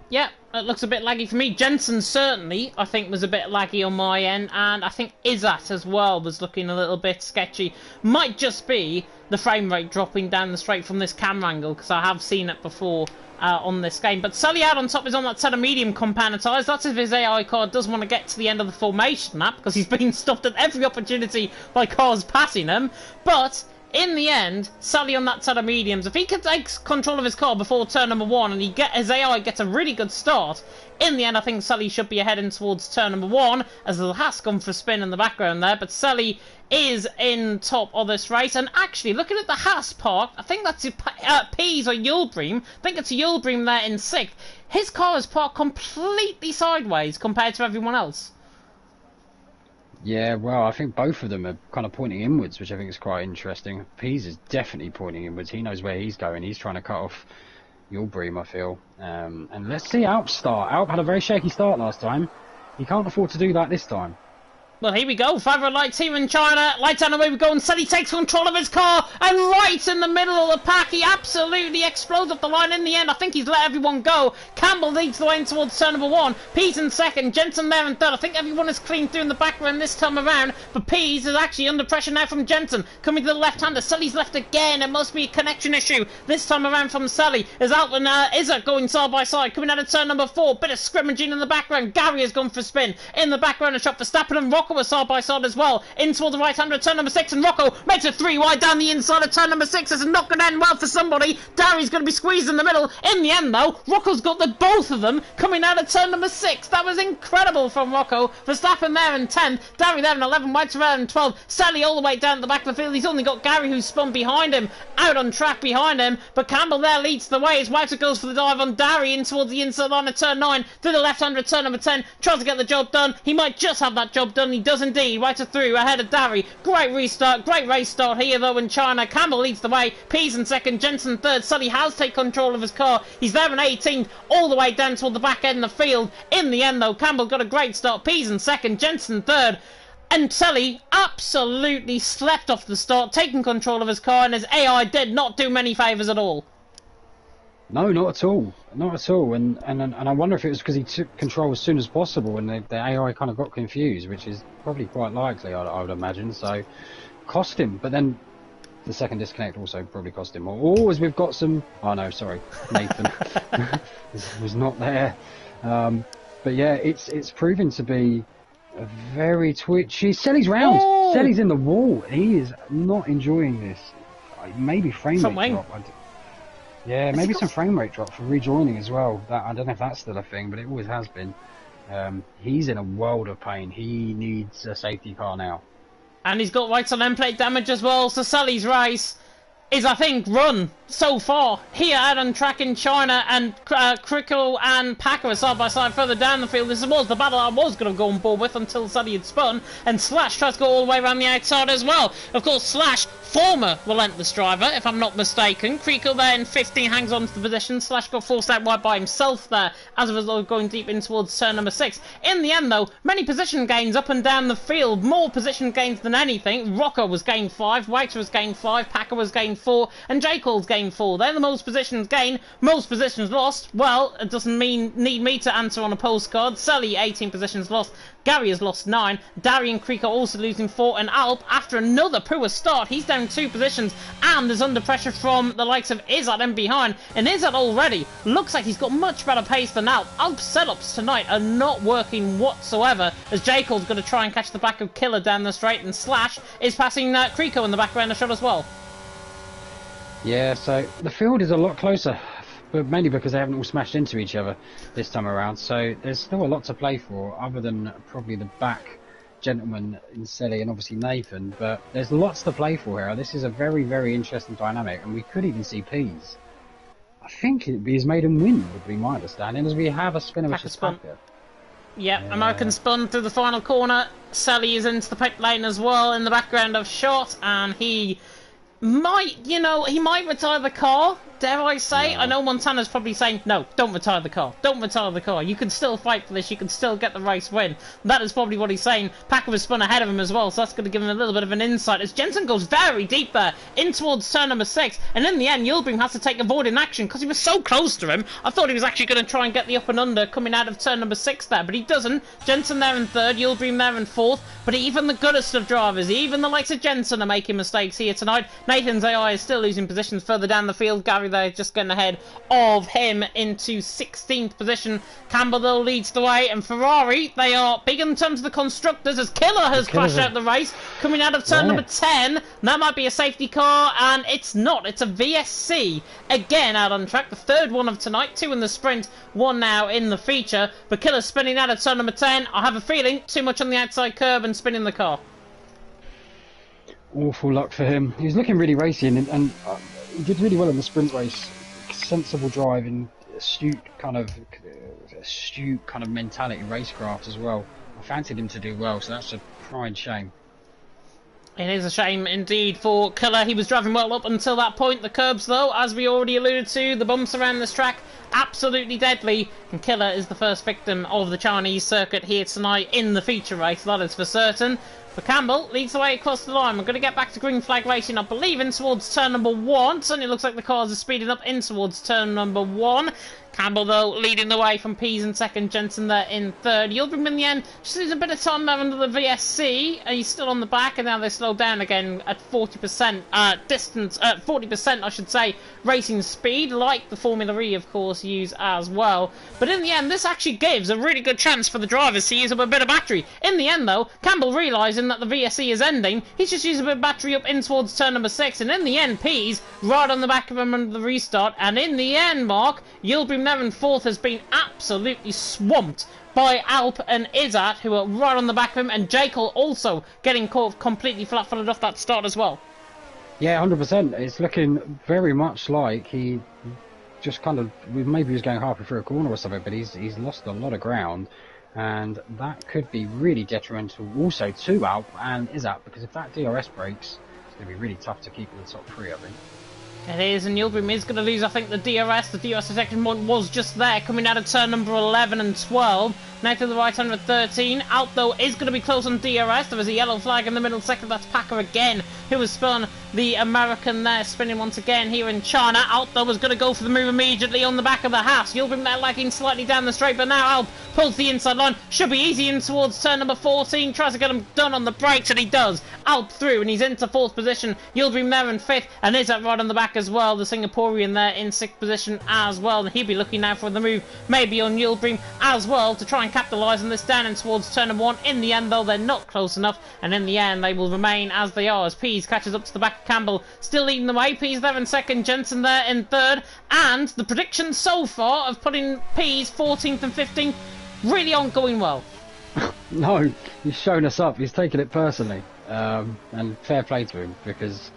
Yeah, it looks a bit laggy for me. Jensen certainly, I think, was a bit laggy on my end, and I think Izzat as well was looking a little bit sketchy. Might just be the frame rate dropping down the straight from this camera angle, because I have seen it before on this game. But Sully out on top is on that set of medium compound tyres. That's if his AI car does want to get to the end of the formation lap, because he's been stopped at every opportunity by cars passing him. But... in the end, Sully on that set of mediums, if he can take control of his car before turn number 1 and his AI gets a really good start, in the end I think Sully should be heading towards turn number 1, as the Haas gone for a spin in the background there, but Sully is in top of this race. And actually, looking at the Haas park, I think that's Pease or Yulbream, I think it's Yulbream there in 6th, his car is parked completely sideways compared to everyone else. Yeah, well, I think both of them are kind of pointing inwards, which I think is quite interesting. Pease is definitely pointing inwards. He knows where he's going. He's trying to cut off Yulbream, I feel. And let's see Alp start. Alp had a very shaky start last time. He can't afford to do that this time. Well, here we go. 5 red lights here in China. Lights on the way we go, and Sally takes control of his car, and right in the middle of the pack, he absolutely explodes off the line in the end. I think he's let everyone go. Campbell leads the way in towards turn number 1. Pease in 2nd, Jensen there in 3rd. I think everyone is clean through in the background this time around, but Pease is actually under pressure now from Jensen. Coming to the left-hander, Sully's left again. It must be a connection issue. This time around from Sully is Alton Izzat going side by side. Coming out of turn number 4, bit of scrimmaging in the background. Gary has gone for a spin. In the background, a shot for Verstappen, and Rocco was side by side as well. In toward the right-hander, turn number 6, and Rocco makes a 3 wide down the inside of turn number 6. It's not going to end well for somebody. Darry's going to be squeezed in the middle. In the end, though, Rocco's got the both of them coming out of turn number 6. That was incredible from Rocco. Verstappen there in 10th, Darry there in 11, White around in 12, Sally all the way down the back of the field. He's only got Gary, who's spun behind him, out on track behind him, but Campbell there leads the way as White goes for the dive on Darry in towards the inside line of turn 9, through the left-hander turn number 10, tries to get the job done. He might just have that job done. He does indeed. White through ahead of Darry. Great restart, great race start here though in China. Campbell leads the way, Pease in 2nd, Jensen 3rd. Sully has taken control of his car. He's there in 18th, all the way down toward the back end of the field. In the end though, Campbell got a great start. Pease in 2nd, Jensen 3rd. And Sully absolutely slept off the start, taking control of his car, and his AI did not do many favours at all. No, not at all. Not at all. And I wonder if it was because he took control as soon as possible and the AI kind of got confused, which is probably quite likely, I would imagine. So, cost him. But then the second disconnect also probably cost him more. Oh, as we've got some... Oh, no, sorry. Nathan was not there. But yeah, it's proven to be a very twitchy... Selly's round. Oh! Selly's in the wall. He is not enjoying this. Maybe frame rate drop. Yeah, maybe some frame rate drop for rejoining as well. I don't know if that's still a thing, but it always has been. He's in a world of pain. He needs a safety car now. And he's got right on end plate damage as well, so Sully's race is, I think, run. so far here out on track in China, and Crickle and Packer are side by side further down the field. This was the battle I was going to go on board with until Sadie had spun, and Slash tries to go all the way around the outside as well. Of course, Slash, former relentless driver, if I'm not mistaken. Crickle there in 15 hangs on to the position. Slash got forced out wide by himself there as a result of going deep in towards turn number 6. In the end, though, many position gains up and down the field, more position gains than anything. Rocker was gained 5, Waiter was gained 5, Packer was gained 4, and J. Cole's gained 4. They're the most positions gained, most positions lost. Well, it doesn't need me to answer on a postcard. Sully, 18 positions lost. Gary has lost 9. Darian Creek are also losing 4. And Alp, after another poor start, he's down 2 positions and is under pressure from the likes of Izzat in behind. And Izzat already looks like he's got much better pace than Alp. Alp's setups tonight are not working whatsoever, as J. Cole's going to try and catch the back of Killer down the straight, and Slash is passing Creeko in the back around the shot as well. Yeah, so the field is a lot closer, but mainly because they haven't all smashed into each other this time around. So there's still a lot to play for, other than probably the back gentleman in Selly and obviously Nathan. But there's lots to play for here. This is a very, very interesting dynamic, and we could even see Peas. I think it'd be his maiden win, would be my understanding, as we have a spinner which is Packer. Yep, yeah. American spun through the final corner. Sally is into the pit lane as well in the background of shot, and he might, he might retire the car, dare I say. No. I know Montana's probably saying, no, don't retire the car. Don't retire the car. You can still fight for this. You can still get the race win. That is probably what he's saying. Packer was spun ahead of him as well, so that's going to give him a little bit of an insight as Jensen goes very deep there in towards turn number 6. And in the end, Yilbring has to take avoiding action because he was so close to him. I thought he was actually going to try and get the up and under coming out of turn number 6 there, but he doesn't. Jensen there in 3rd, Yilbring there in 4th. But even the goodest of drivers, even the likes of Jensen, are making mistakes here tonight. Nathan's AI is still losing positions further down the field. Gary there just getting ahead of him into 16th position. Campbell though leads the way, and Ferrari, they are big in terms of the constructors as Killer has crashed out the race coming out of turn number 10. That might be a safety car, and it's not. It's a VSC again out on track, the 3rd one of tonight, 2 in the sprint, 1 now in the feature. But Killer spinning out of turn number 10. I have a feeling too much on the outside curb and spinning the car. Awful luck for him. He was looking really racy, and he did really well in the sprint race. Sensible driving, astute kind of mentality, racecraft as well. I fancied him to do well, so that's a pride shame. It is a shame indeed for Killer. He was driving well up until that point. The curbs, though, as we already alluded to, the bumps around this track, absolutely deadly. And Killer is the first victim of the Chinese circuit here tonight in the feature race, that is for certain. But Campbell leads the way across the line. We're going to get back to green flag racing, I believe, in towards turn number 1. Certainly looks like the cars are speeding up in towards turn number 1. Campbell, though, leading the way from Pease in 2nd, Jensen there in 3rd. Yilbring in the end just needs a bit of time there under the VSC. He's still on the back, and now they slow down again at 40% distance, 40% I should say, racing speed, like the Formula E, of course, use as well. But in the end, this actually gives a really good chance for the drivers to use up a bit of battery. In the end, though, Campbell realising that the VSC is ending, he's just using a bit of battery up in towards turn number 6, and in the end, Pease right on the back of him under the restart, and in the end, Mark, Yilbring there in 4th has been absolutely swamped by Alp and Izzat, who are right on the back of him, and Jekyll also getting caught completely flat-footed off that start as well. Yeah, 100%. It's looking very much like he just kind of, maybe he was going halfway through a corner or something, but he's lost a lot of ground, and that could be really detrimental also to Alp and Izzat, because if that DRS breaks, it's going to be really tough to keep in the top 3, I think. It is, and Yilbring is going to lose, I think, the DRS. The DRS detection point was just there, coming out of turn number 11 and 12. Now to the right under 13. Out, though, is going to be close on DRS. There is a yellow flag in the middle second. That's Packer again, who has spun the American there, spinning once again here in China. Out, though, was going to go for the move immediately on the back of the Haas. Yilbring there lagging slightly down the straight, but now Alp pulls the inside line. Should be easy in towards turn number 14. Tries to get him done on the brakes, and he does. Alp through, and he's into 4th position. Yilbring there in 5th, and Izzat right on the back as well. The Singaporean there in 6th position as well, and he'll be looking now for the move maybe on Yilbring as well to try and capitalise on this down in towards turn number 1. In the end, though, they're not close enough, and in the end they will remain as they are as Pease catches up to the back of Campbell, still leading the way. Pease there in 2nd, Jensen there in 3rd, and the predictions so far of putting Pease 14th and 15th really aren't going well. No, he's shown us up. He's taken it personally, and fair play to him, because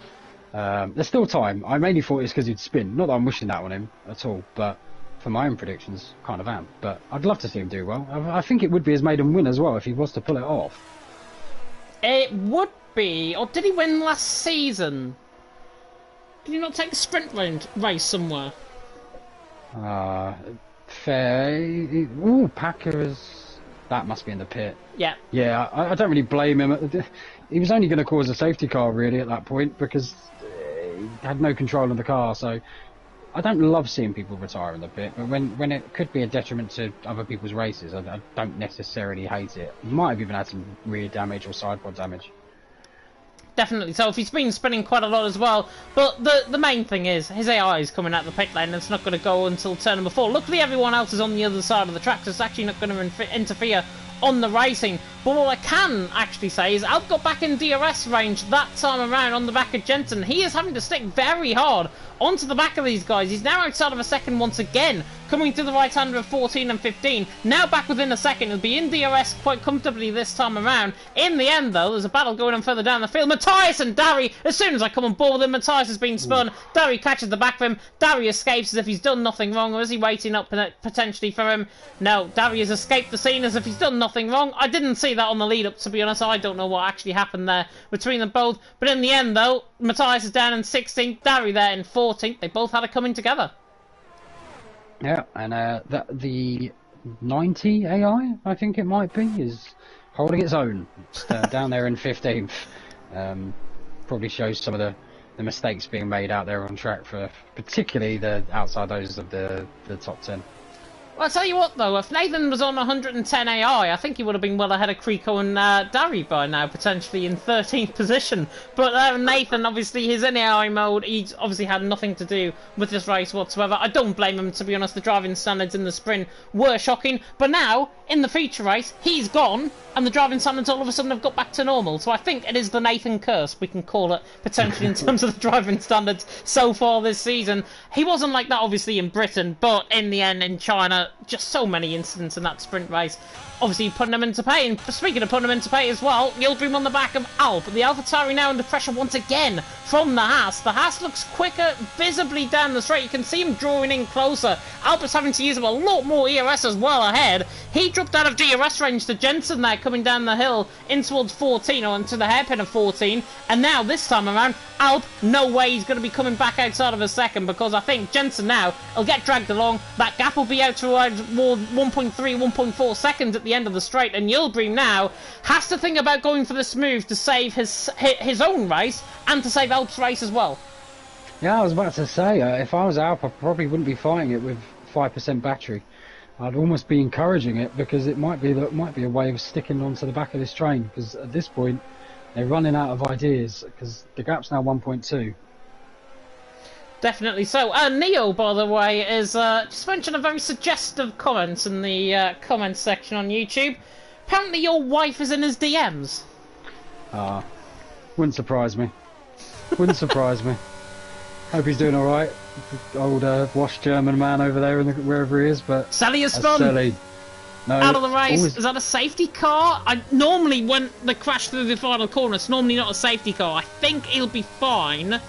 There's still time. I mainly thought it's because he'd spin. Not that I'm wishing that on him at all, but for my own predictions, kind of am. But I'd love to see him do well. I think it would be his maiden win as well if he was to pull it off. It would be, or did he win last season? Did he not take a sprint race somewhere? Fair. Ooh, Packers. That must be in the pit. Yeah. Yeah, I don't really blame him. He was only going to cause a safety car really at that point because he had no control of the car. So I don't love seeing people retire in the pit, but when it could be a detriment to other people's races, I don't necessarily hate it. He might have even had some rear damage or side pod damage. Definitely. So if he's been spinning quite a lot as well, but the main thing is his AI is coming out the pit lane and it's not going to go until turn number 4. Luckily everyone else is on the other side of the track, so it's actually not going to interfere on the racing. But what I can actually say is Alp got back in DRS range that time around on the back of Jensen. He is having to stick very hard onto the back of these guys. He's now outside of a second once again, coming to the right hand of 14 and 15. Now back within a second. He'll be in DRS quite comfortably this time around. In the end, though, there's a battle going on further down the field. Matthias and Dari, as soon as I come on board with him, Matthias has been spun. Dari catches the back of him. Dari escapes as if he's done nothing wrong, or is he waiting up potentially for him? No, Dari has escaped the scene as if he's done nothing wrong. I didn't see that on the lead-up, to be honest. I don't know what actually happened there between them both. But in the end, though, Matthias is down in 16th, Dari there in 14th. They both had it coming together. Yeah, and the 90 AI, I think it might be, is holding its own down there in 15th. Probably shows some of the mistakes being made out there on track, for particularly the outside those of the top 10. Well, I'll tell you what, though, if Nathan was on 110 AI, I think he would have been well ahead of Kriko and Dari by now, potentially in 13th position. But Nathan, obviously, he's in AI mode. He's obviously had nothing to do with this race whatsoever. I don't blame him, to be honest. The driving standards in the sprint were shocking. But now, in the feature race, he's gone, and the driving standards all of a sudden have got back to normal. So I think it is the Nathan curse, we can call it, potentially, in terms of the driving standards so far this season. He wasn't like that, obviously, in Britain, but in the end, in China, just so many incidents in that sprint race. Obviously putting them into pay, and speaking of putting them into pay as well, Yildirim on the back of Alp. The AlphaTauri now under pressure once again from the Haas. The Haas looks quicker visibly down the straight. You can see him drawing in closer. Alp is having to use a lot more ERS as well ahead. He dropped out of DRS range to Jensen there, coming down the hill in towards 14, or into the hairpin of 14. And now this time around, Alp, no way he's going to be coming back outside of a second, because I think Jensen now will get dragged along. That gap will be out to around more 1.3, 1.4 seconds at the end of the straight, and Yildirim now has to think about going for this move to save his own race and to save Alp's race as well. Yeah, I was about to say, if I was Alp, I probably wouldn't be fighting it with 5% battery. I'd almost be encouraging it, because it might be a way of sticking onto the back of this train, because at this point they're running out of ideas, because the gap's now 1.2. Definitely so. Neo, by the way, is just mentioned a very suggestive comment in the comments section on YouTube. Apparently your wife is in his DMs. Wouldn't surprise me. Wouldn't surprise me. Hope he's doing alright. Old washed German man over there, wherever he is, but... Sally is spun! Sally. No, out of the race. always... Is that a safety car? Normally, when they crash through the final corner, it's normally not a safety car. I think he'll be fine.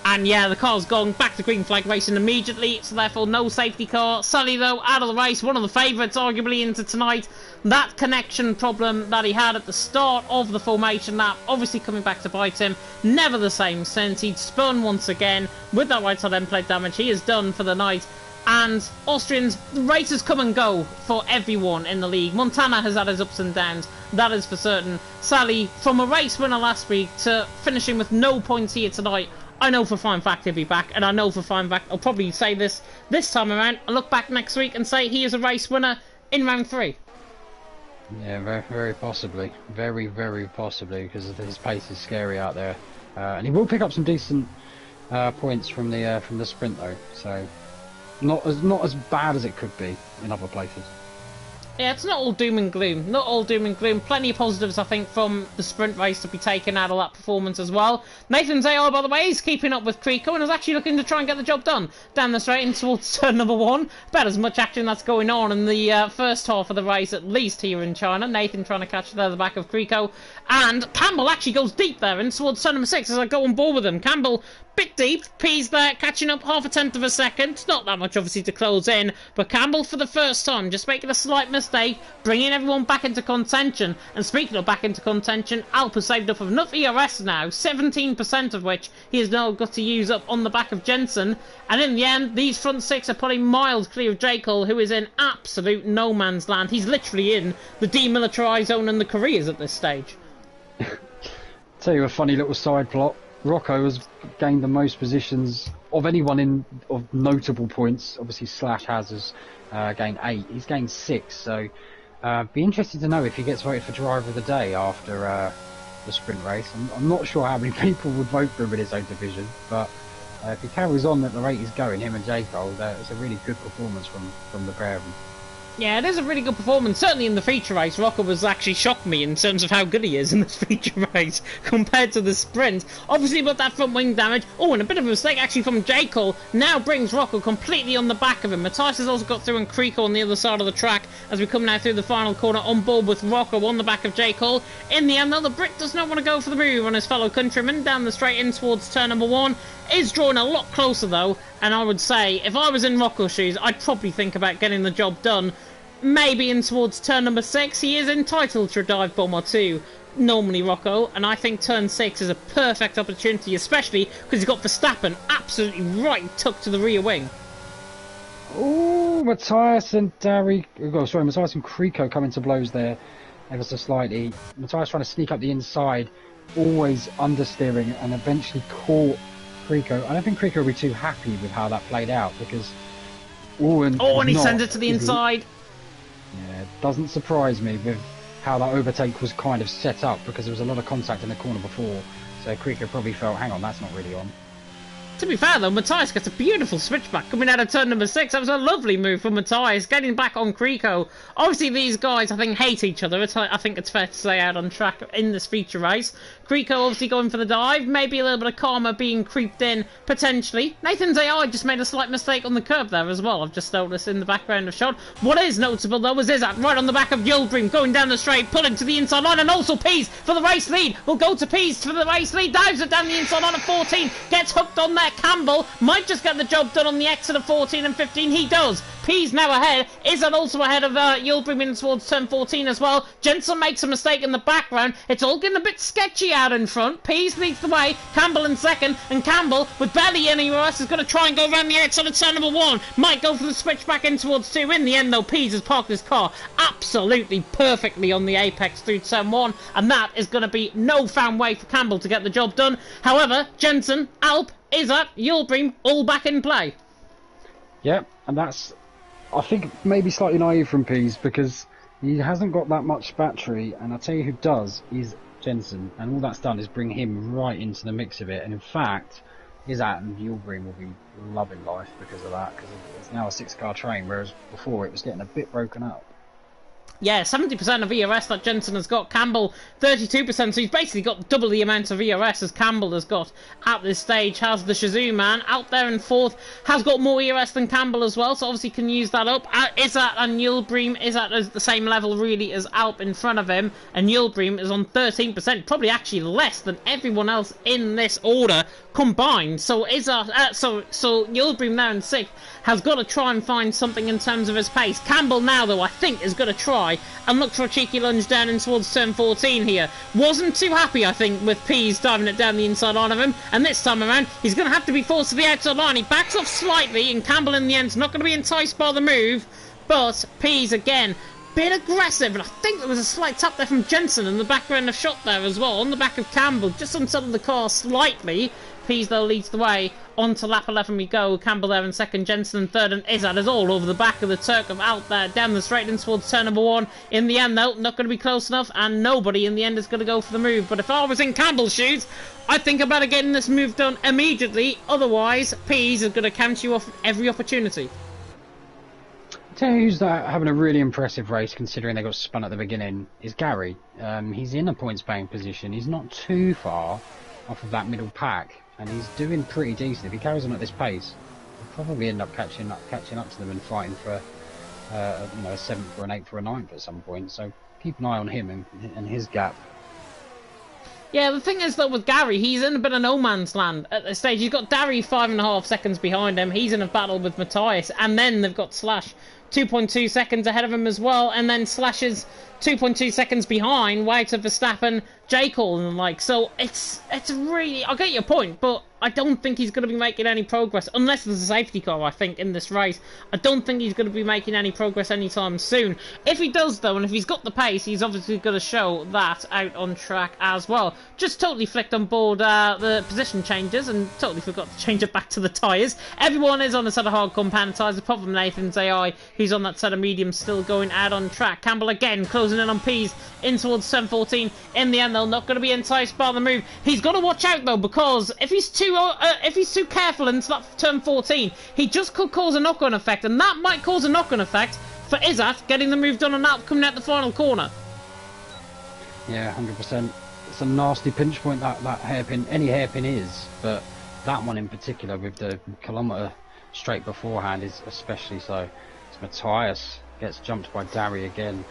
And yeah, the car's gone back to green flag racing immediately, so therefore no safety car. Sully, though, out of the race, one of the favourites arguably into tonight. That connection problem that he had at the start of the formation lap, obviously coming back to bite him. Never the same since. He'd spun once again with that right side end plate damage. He is done for the night. And Austrians, the races come and go for everyone in the league. Montana has had his ups and downs, that is for certain. Sally, from a race winner last week to finishing with no points here tonight, I know for a fine fact he'll be back, and I know for a fine fact I'll probably say this time around. I'll look back next week and say he is a race winner in round 3. Yeah, very, very possibly. Very, very possibly, because his pace is scary out there. And he will pick up some decent points from the sprint, though. So not as bad as it could be in other places. Yeah, it's not all doom and gloom. Not all doom and gloom. Plenty of positives, I think, from the sprint race to be taken out of that performance as well. Nathan Zayar, by the way, is keeping up with Creco and is actually looking to try and get the job done. Down the straight in towards turn number 1. About as much action that's going on in the first half of the race, at least here in China. Nathan trying to catch the back of Creco. And Campbell actually goes deep there in towards turn number 6 as I go on board with him. Campbell, bit deep. Pease there, catching up half a tenth of a second. Not that much, obviously, to close in. But Campbell, for the first time, just making a slight mistake, bringing everyone back into contention. And speaking of back into contention, Alp has saved up enough ERS now, 17% of which he has now got to use up on the back of Jensen. And in the end, these front 6 are putting miles clear of J. Cole, who is in absolute no man's land. He's literally in the demilitarised zone and the Koreas at this stage. Tell you a funny little side plot. Rocco has gained the most positions of anyone of notable points. Obviously, Slash has gained 8. He's gained 6. So, be interested to know if he gets voted for driver of the day after the sprint race. I'm not sure how many people would vote for him in his own division, but if he carries on at the rate he's going, him and J. Cole, it's a really good performance from the pair of them. Yeah, it is a really good performance. Certainly in the feature race, Rocco was actually shocked me in terms of how good he is in this feature race compared to the sprint. Obviously, with that front wing damage. Oh, and a bit of a mistake actually from J. Cole. Now brings Rocco completely on the back of him. Matthias has also got through and Creco on the other side of the track as we come now through the final corner on board with Rocco on the back of J. Cole. In the end, though, the Brit does not want to go for the move on his fellow countryman down the straight in towards turn number 1. Is drawing a lot closer, though, and I would say if I was in Rocco's shoes, I'd probably think about getting the job done. Maybe in towards turn number 6, he is entitled to a dive bomb or 2, normally Rocco, and I think turn 6 is a perfect opportunity, especially because he's got Verstappen absolutely right tucked to the rear wing. Oh, Matthias and Matthias and Creco coming to blows there ever so slightly. Matthias trying to sneak up the inside, always understeering, and eventually caught Creco. I don't think Creco will be too happy with how that played out because and he sends it to the inside. Yeah, it doesn't surprise me with how that overtake was kind of set up because there was a lot of contact in the corner before. So Creco probably felt, hang on, that's not really on. To be fair though, Matthias gets a beautiful switchback coming out of turn number 6. That was a lovely move from Matthias, getting back on Creco. Obviously these guys, I think, hate each other. I think it's fair to say out on track in this feature race. Creco obviously going for the dive, maybe a little bit of karma being creeped in, potentially. Nathan's AI just made a slight mistake on the curb there as well, I've just noticed in the background of shot. What is notable though is Izzat right on the back of Yildirim, going down the straight, pulling to the inside line, and also Pease for the race lead. We'll go to Pease for the race lead, dives it down the inside line of 14, gets hooked on there. Campbell might just get the job done on the exit of 14 and 15, he does. Pease now ahead, Izzat also ahead of Yildirim in towards turn 14 as well. Jensen makes a mistake in the background, it's all getting a bit sketchy out in front. Pease leads the way, Campbell in second, and Campbell, with barely any rest, is going to try and go around the outside of turn number 1. Might go for the switch back in towards 2. In the end, though, Pease has parked his car absolutely perfectly on the apex through turn 1, and that is going to be no found way for Campbell to get the job done. However, Jensen, Alp, Izzat, Yildirim, all back in play. Yeah, and that's, I think, maybe slightly naive from Pease because he hasn't got that much battery, and I'll tell you who does is Jensen, and all that's done is bring him right into the mix of it. And in fact, Izzat and Yildirim will be loving life because of that, because it's now a 6-car train, whereas before it was getting a bit broken up. Yeah, 70% of ERS that Jensen has got. Campbell, 32%, so he's basically got double the amount of ERS as Campbell has got at this stage. Has the Shazoo man out there in 4th, has got more ERS than Campbell as well, so obviously can use that up. Izzat and Yildirim, Izzat is the same level really as Alp in front of him, and Yildirim is on 13%, probably actually less than everyone else in this order combined. So Izzat, so Yildirim now in 6th has got to try and find something in terms of his pace. Campbell now, though, I think is going to try and look for a cheeky lunge down in towards turn 14 here. Wasn't too happy, I think, with Pease diving it down the inside line of him, and this time around he's going to have to be forced to the outside line. He backs off slightly, and Campbell in the end is not going to be enticed by the move, but Pease again bit aggressive, and I think there was a slight tap there from Jensen in the background of shot there as well, on the back of Campbell, just unsettled the car slightly. Pease though leads the way. On to lap 11 we go. Campbell there in second, Jensen in third, and Izzat is all over the back of the Turk of out there, down the straight in towards turn number 1. In the end though, not going to be close enough, and nobody in the end is going to go for the move. But if I was in Campbell's shoes, I'd think about getting this move done immediately, otherwise Pease is going to count you off every opportunity. Tell you who's having a really impressive race, considering they got spun at the beginning, is Gary. He's in a points-paying position. He's not too far off of that middle pack, and he's doing pretty decent. If he carries on at this pace, he'll probably end up catching up to them and fighting for a 7th or an 8th or a 9th at some point. So keep an eye on him and his gap. Yeah, the thing is, though, with Gary, he's in a bit of no man's land at this stage. He's got Dari 5.5 seconds behind him. He's in a battle with Matthias, and then they've got Slash 2.2 seconds ahead of him as well, and then Slash is 2.2 seconds behind Wouter, Verstappen, J. Cole and the like. So it's really... I get your point, but I don't think he's going to be making any progress, unless there's a safety car, I think, in this race. I don't think he's going to be making any progress anytime soon. If he does, though, and if he's got the pace, he's obviously going to show that out on track as well. Just totally flicked on board the position changes and totally forgot to change it back to the tyres. Everyone is on a set of hard compound tyres, apart from Nathan's AI, who's on that set of mediums, still going out on track. Campbell again closing in on Pease in towards turn 14. In the end, they're not going to be enticed by the move. He's got to watch out, though, because if he's too careful into that turn 14, he just could cause a knock-on effect, and that might cause a knock-on effect for Izzat getting the move done on Alp coming out the final corner. Yeah, 100%. It's a nasty pinch point, that hairpin. Any hairpin is, but that one in particular with the kilometre straight beforehand is especially so. It's Matthias gets jumped by Dari again.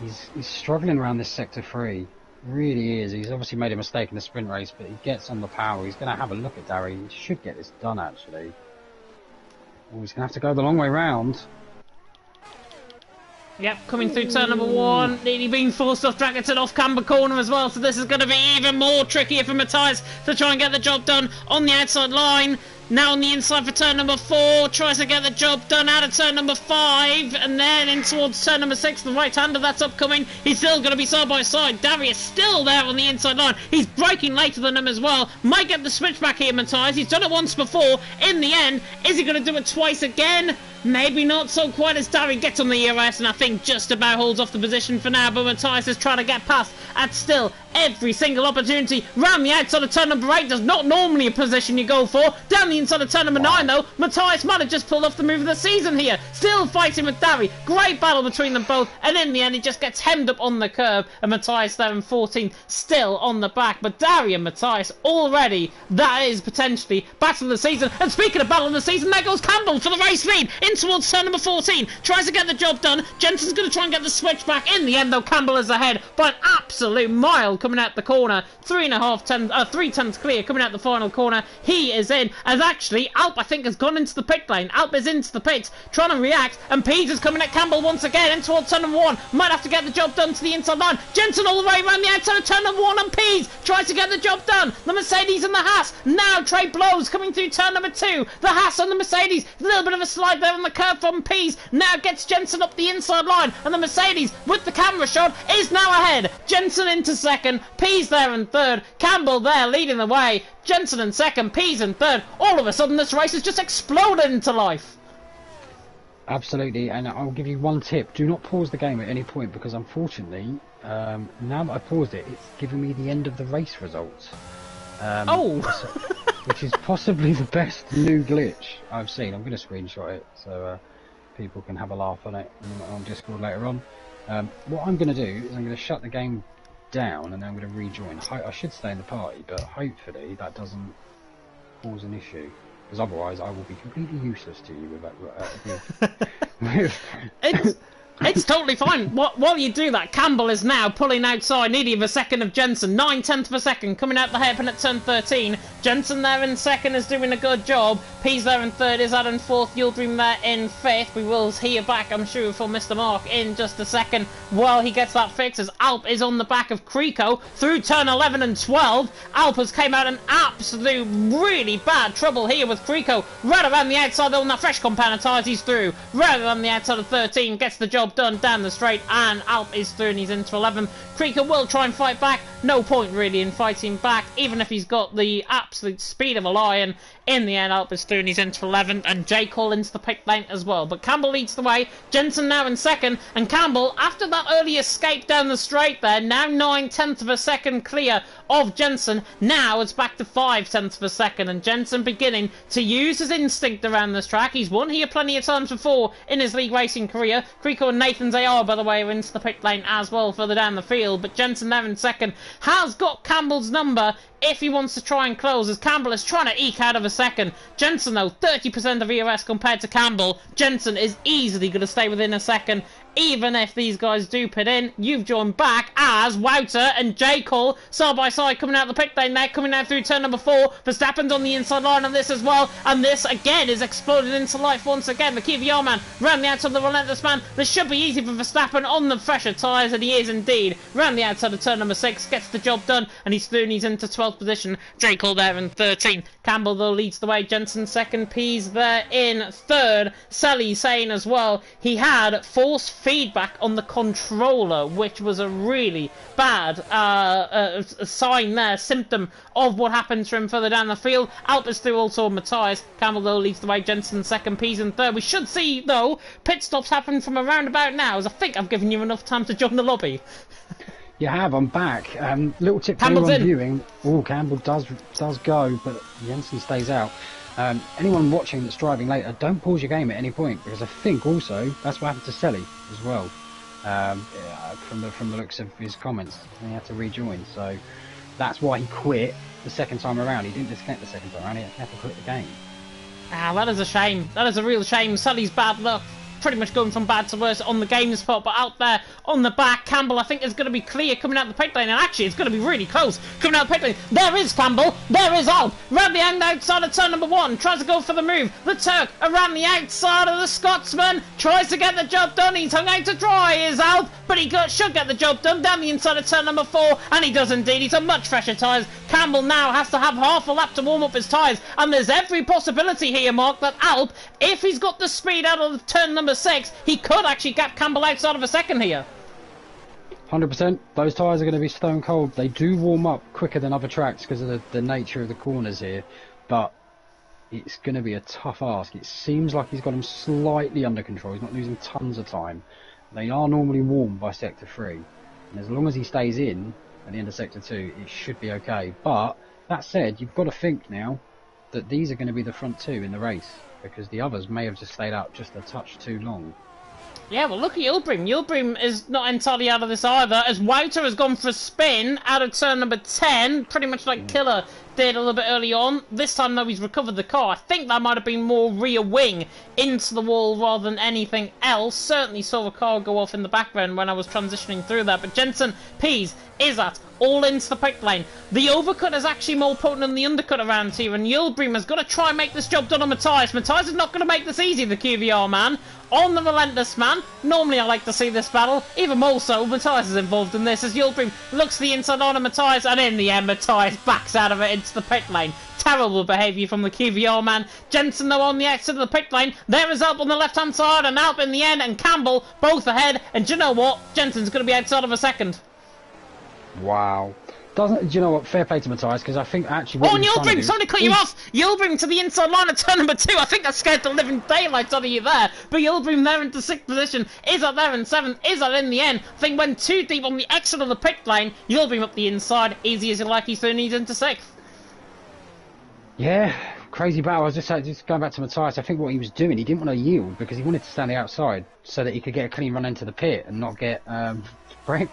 He's struggling around this sector 3. Really is. He's obviously made a mistake in the sprint race, but he gets on the power. He's going to have a look at Dari. He should get this done, actually. Oh, he's going to have to go the long way round. Yep, coming through turn number 1, nearly being forced off Dragonton off Camber corner as well, so this is going to be even more trickier for Matthias to try and get the job done on the outside line. Now on the inside for turn number 4, tries to get the job done out of turn number 5, and then in towards turn number 6, the right-hander that's upcoming. He's still going to be side by side. Darius still there on the inside line. He's braking later than him as well. Might get the switch back here, Matthias. He's done it once before. In the end, is he going to do it twice again? Maybe not so quite as Dari gets on the ERS, and I think just about holds off the position for now, but Matthias is trying to get past at still every single opportunity. Round the outside of turn number 8 does not normally a position you go for. Down the inside of turn number 9 though, Matthias might have just pulled off the move of the season here. Still fighting with Dari. Great battle between them both, and in the end he just gets hemmed up on the curb, and Matthias there in 14th still on the back. But Dari and Matthias already, that is potentially battle of the season. And speaking of battle of the season, there goes Campbell for the race lead in towards turn number 14. Tries to get the job done. Jensen's going to try and get the switch back. In the end though, Campbell is ahead by an absolute mile coming out the corner. 3 tenths clear coming out the final corner. He is in, as actually Alp I think has gone into the pit lane. Alp is into the pits trying to react, and Pease is coming at Campbell once again in towards turn number 1. Might have to get the job done to the inside line. Jensen all the way around the outside of turn number 1, and Pease tries to get the job done. The Mercedes and the Haas. Now Trey Blows coming through turn number 2. The Haas and the Mercedes. A little bit of a slide there on the curve from Pease. Now gets Jensen up the inside line, and the Mercedes with the camera shot is now ahead. Jensen into second. Pease there in third. Campbell there leading the way. Jensen in second. Pease in third. All of a sudden this race has just exploded into life. Absolutely, and I'll give you one tip. Do not pause the game at any point, because unfortunately, now that I've paused it, it's giving me the end of the race results. Which is possibly the best new glitch I've seen. I'm going to screenshot it so people can have a laugh on it on Discord later on. What I'm going to do is I'm going to shut the game down and then I'm going to rejoin. I should stay in the party, but hopefully that doesn't cause an issue, because otherwise I will be completely useless to you with that. It's totally fine. While you do that, Campbell is now pulling outside, nearly of a second of Jensen. 9/10 of a second, coming out the hairpin at turn 13. Jensen there in second is doing a good job. Pease there in third, is in fourth. Yildirim there in fifth. We will hear back, I'm sure, from Mr. Mark in just a second while he gets that fix, as Alp is on the back of Creco through turn 11 and 12. Alp has came out in absolute really bad trouble here with Creco. Right around the outside though, on that fresh compound of tyres he's through. Right around the outside of 13, gets the job job done down the straight, and Alp is through and he's into 11th. Krika will try and fight back. No point really in fighting back, even if he's got the absolute speed of a lion. In the end, Alp is through and he's into 11th, and J. Cole into the pit lane as well. But Campbell leads the way. Jensen now in second, and Campbell, after that early escape down the straight there, now 9/10 of a second clear of Jensen. Now it's back to 5/10 of a second, and Jensen beginning to use his instinct around this track. He's won here plenty of times before in his league racing career. Kriko and Nathan's AR, by the way, are into the pit lane as well further down the field. But Jensen there in second has got Campbell's number if he wants to try and close, as Campbell is trying to eke out of a second. Jensen, though, 30% of EOS compared to Campbell. Jensen is easily going to stay within a second. Even if these guys do pit in, you've joined back as Wouter and J. Cole side by side coming out the pit lane there, coming out through turn number 4. Verstappen's on the inside line on this as well, and this again is exploded into life once again. The Kiwiar man round the outside of the Relentless man. This should be easy for Verstappen on the fresher tyres, and he is indeed. Round the outside of turn number 6, gets the job done, and he's through and he's into 12th position. J. Cole there in 13th. Campbell though leads the way. Jensen second. Pease there in third. Sally saying as well he had force feedback on the controller, which was a really bad sign there, symptom of what happens for him further down the field. Alp is through also on Matthias. Campbell though leads the way. Jensen second. Pease in third. We should see though pit stops happen from around about now, as I think I've given you enough time to join the lobby. You have, I'm back. Little tip for Campbell's anyone in. viewing. Oh, Campbell does go, but Jensen stays out. Anyone watching that's driving later, don't pause your game at any point, because I think also that's what happened to Selly as well. From the looks of his comments, he had to rejoin, so that's why he quit the second time around. He didn't disconnect the second time around. He had to quit the game. Ah, that is a shame. That is a real shame. Sully's bad luck. Pretty much going from bad to worse on the game spot, but out there on the back, Campbell I think is going to be clear coming out the pit lane, and actually it's going to be really close coming out the pit lane. There is Campbell, there is Alp, round the end outside of turn number 1, tries to go for the move. The Turk around the outside of the Scotsman, tries to get the job done. He's hung out to dry, is Alp, but he should get the job done down the inside of turn number 4, and he does indeed. He's on much fresher tyres. Campbell now has to have half a lap to warm up his tyres, and there's every possibility here, Mark, that Alp, if he's got the speed out of turn number 6, he could actually gap Campbell outside of a second here. 100%. Those tyres are going to be stone cold. They do warm up quicker than other tracks because of the nature of the corners here, but it's going to be a tough ask. It seems like he's got them slightly under control. He's not losing tons of time. They are normally warm by sector 3, and as long as he stays in at the end of sector 2, it should be okay. But that said, you've got to think now that these are going to be the front 2 in the race, because the others may have just stayed out just a touch too long. Yeah, well, look at Yilbrim. Yilbrim is not entirely out of this either, as Wouter has gone for a spin out of turn number 10, pretty much like Killer did a little bit early on. This time, though, he's recovered the car. I think that might have been more rear wing into the wall rather than anything else. Certainly saw the car go off in the background when I was transitioning through that. But Jensen, Pease, Izzat, all into the pit lane. The overcut is actually more potent than the undercut around here, and Yilbrim has got to try and make this job done on Matthias. Matthias is not going to make this easy, the QVR man. On the Relentless man. Normally I like to see this battle. Even more so, Matthias is involved in this, as Yilbrim looks the inside line of Matthias, and in the end Matthias backs out of it into the pit lane. Terrible behaviour from the QVR man. Jensen though on the exit of the pit lane. There is Alp on the left hand side, and Alp in the end, and Campbell both ahead. And do you know what? Jensen's going to be outside of a second. Wow. Do you know what? Fair play to Matthias, because I think actually. Oh, and Yilbrim, sorry to cut you off. Yilbrim to the inside line of turn number 2. I think that scared the living daylights out of you there. But Yilbrim there into 6th position. Izzat there in 7th. Izzat in the end. I think went too deep on the exit of the pit lane. Yilbrim up the inside. Easy as you like. He's soon he's into 6th. Yeah, crazy battle. I was just going back to Matthias. I think what he was doing, he didn't want to yield because he wanted to stand the outside so that he could get a clean run into the pit and not get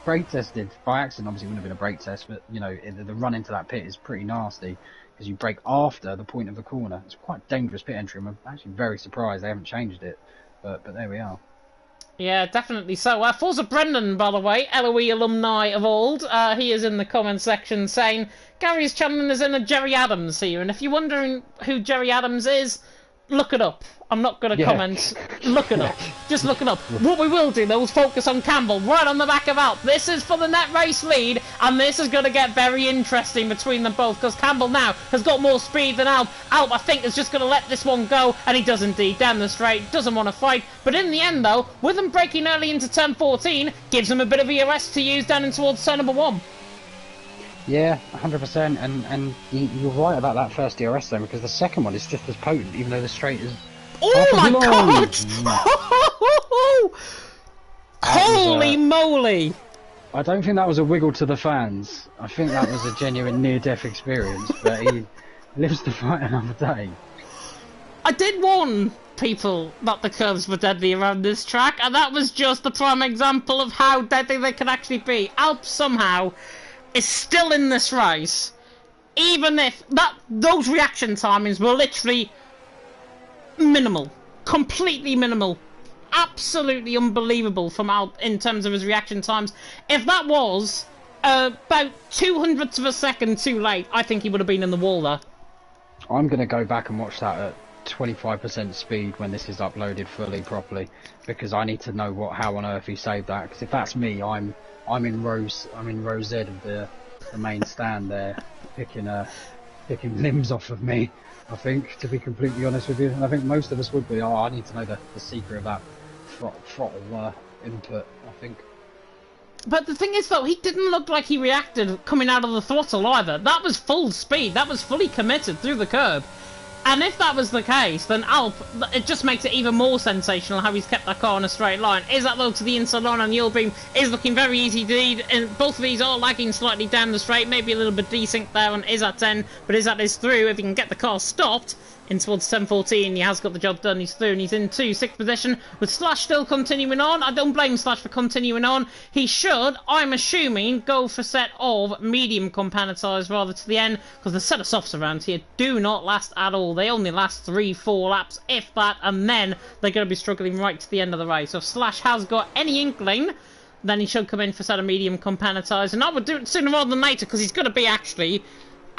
brake tested by accident. Obviously, it wouldn't have been a brake test, but you know the run into that pit is pretty nasty because you brake after the point of the corner. It's quite a dangerous pit entry. I'm actually very surprised they haven't changed it, but there we are. Yeah, definitely so. Forza Brendan, by the way, LOE alumni of old, he is in the comment section saying, Gary's channeling us in a Jerry Adams here, and if you're wondering who Jerry Adams is, look it up. I'm not going to Yeah. comment. Look it up. Just look it up. What we will do, though, is focus on Campbell right on the back of Alp. This is for the net race lead, and this is going to get very interesting between them both, because Campbell now has got more speed than Alp. Alp, I think, is just going to let this one go, and he does indeed, down the straight, doesn't want to fight. But in the end, though, with them breaking early into turn 14, gives him a bit of ERS to use down in towards turn number 1. Yeah, 100%, and you're right about that first DRS though, because the second one is just as potent, even though the straight is. Oh my god! Holy was, moly! I don't think that was a wiggle to the fans. I think that was a genuine near-death experience, but he lives to fight another day. I did warn people that the curves were deadly around this track, and that was just the prime example of how deadly they can actually be. Alp somehow is still in this race, even if those reaction timings were literally minimal, completely minimal, absolutely unbelievable from Alp in terms of his reaction times. If that was about 200ths of a second too late, I think he would have been in the wall there. I'm going to go back and watch that at 25% speed when this is uploaded fully properly, because I need to know how on earth he saved that. Because if that's me, I'm in row Z of the main stand there, picking limbs off of me. I think, to be completely honest with you, and I think most of us would be. Oh, I need to know the secret of that throttle input. I think. But the thing is, though, he didn't look like he reacted coming out of the throttle either. That was full speed. That was fully committed through the curb. And if that was the case, then Alp, it just makes it even more sensational how he's kept that car on a straight line. Is that low to the inside line on Yildirim is looking very easy to lead, and both of these are lagging slightly down the straight, maybe a little bit desync there on Izzat's end, but Izzat is through. If he can get the car stopped in towards 10:14, he has got the job done, he's through, and he's into 6th position, with Slash still continuing on. I don't blame Slash for continuing on. He should, I'm assuming, go for a set of medium compounded tyres rather to the end, because the set of softs around here do not last at all. They only last 3-4 laps, if that, and then they're going to be struggling right to the end of the race. So if Slash has got any inkling, then he should come in for a set of medium compounded tyres, and I would do it sooner rather than later, because he's going to be actually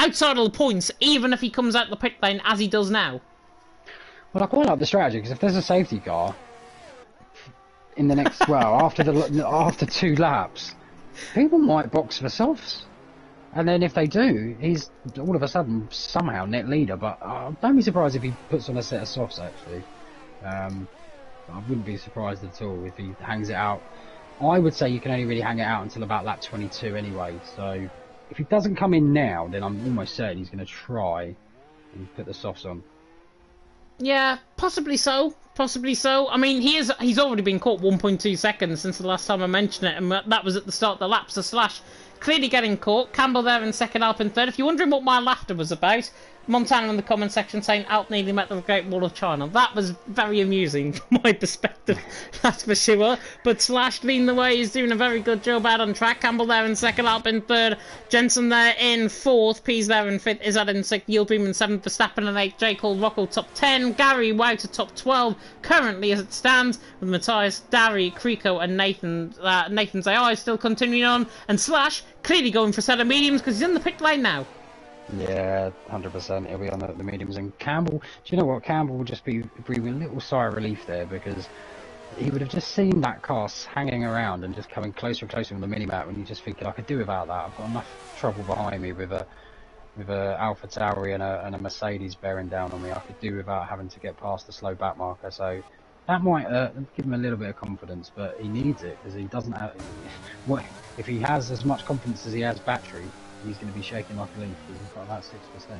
outside of the points, even if he comes out the pit lane as he does now. Well, I quite like the strategy, because if there's a safety car in the next, well, after 2 laps, people might box for softs. And then if they do, he's all of a sudden somehow net leader. But don't be surprised if he puts on a set of softs, actually. I wouldn't be surprised at all if he hangs it out. I would say you can only really hang it out until about lap 22 anyway, so if he doesn't come in now, then I'm almost certain he's going to try and put the softs on. Yeah, possibly so. Possibly so. I mean, he's already been caught 1.2 seconds since the last time I mentioned it, and that was at the start of the lap. So Slash clearly getting caught. Campbell there in second, Alp in third. If you're wondering what my laughter was about, Montana in the comment section saying Alp nearly met the Great Wall of China. That was very amusing from my perspective, that's for sure. But Slash leading the way, he's doing a very good job out on track. Campbell there in second, Alp in third. Jensen there in fourth. Pease there in fifth. Izzat in sixth. Yildirim in seventh. Verstappen in eighth. J. Cole Rocco top 10. Gary Wouter top 12. Currently as it stands, with Matthias, Dari, Kriko and Nathan's AI still continuing on. And Slash clearly going for a set of mediums because he's in the pit lane now. Yeah, 100%. He'll be on the mediums. And Campbell, do you know what? Campbell will just be breathing a little sigh of relief there, because he would have just seen that car hanging around and just coming closer and closer on the minimap, and you just thinking, I could do without that. I've got enough trouble behind me with a Alpha Tauri and a Mercedes bearing down on me. I could do without having to get past the slow back marker. So that might give him a little bit of confidence, but he needs it, because he doesn't have. If he has as much confidence as he has battery, he's going to be shaking like a leaf, because he's got about 6%.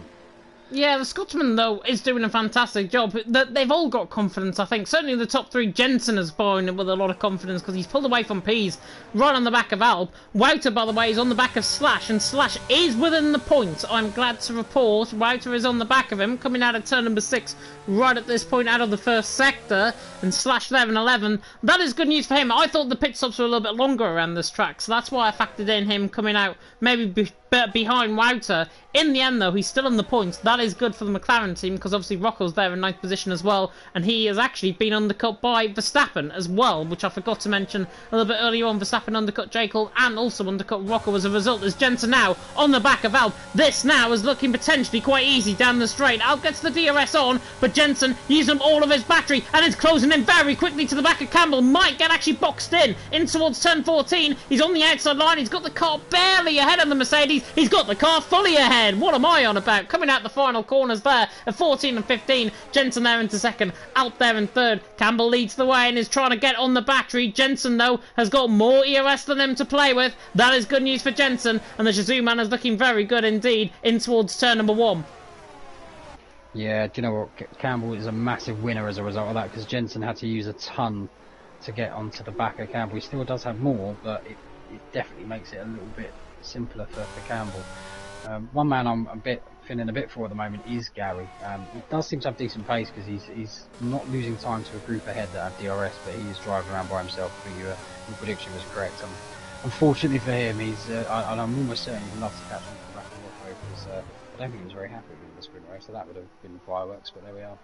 Yeah, the Scotsman, though, is doing a fantastic job. They've all got confidence, I think. Certainly the top three, Jensen is borrowing it with a lot of confidence because he's pulled away from Pease, right on the back of Alp. Wouter, by the way, is on the back of Slash, and Slash is within the points. I'm glad to report Wouter is on the back of him, coming out of turn number 6, right at this point out of the first sector, and Slash there in 11. That is good news for him. I thought the pit stops were a little bit longer around this track, so that's why I factored in him coming out maybe but behind Wouter. In the end, though, he's still on the points. That is good for the McLaren team because obviously Rocco's there in ninth position as well, and he has actually been undercut by Verstappen as well, which I forgot to mention a little bit earlier on. Verstappen undercut J. Cole and also undercut Rocco as a result. As Jensen now on the back of Alp. This now is looking potentially quite easy down the straight. Alp gets the DRS on, but Jensen using up all of his battery and is closing in very quickly to the back of Campbell. Might get actually boxed in towards turn 14. He's on the outside line. He's got the car barely ahead of the Mercedes. He's got the car fully ahead. What am I on about? Coming out the final corners there at 14 and 15. Jensen there into second. Alp there in third. Campbell leads the way and is trying to get on the battery. Jensen, though, has got more EOS than him to play with. That is good news for Jensen. And the Shazoo man is looking very good indeed in towards turn number 1. Yeah, do you know what? Campbell is a massive winner as a result of that because Jensen had to use a ton to get onto the back of Campbell. He still does have more, but it definitely makes it a little bit simpler for Campbell. One man I'm feeling a bit for at the moment is Gary. He does seem to have decent pace because he's not losing time to a group ahead that have DRS, but he is driving around by himself. I think your prediction was correct. Unfortunately for him, and I'm almost certain he'd love to catch him from the back of the because I don't think he was very happy with the sprint race, so that would have been fireworks, but there we are.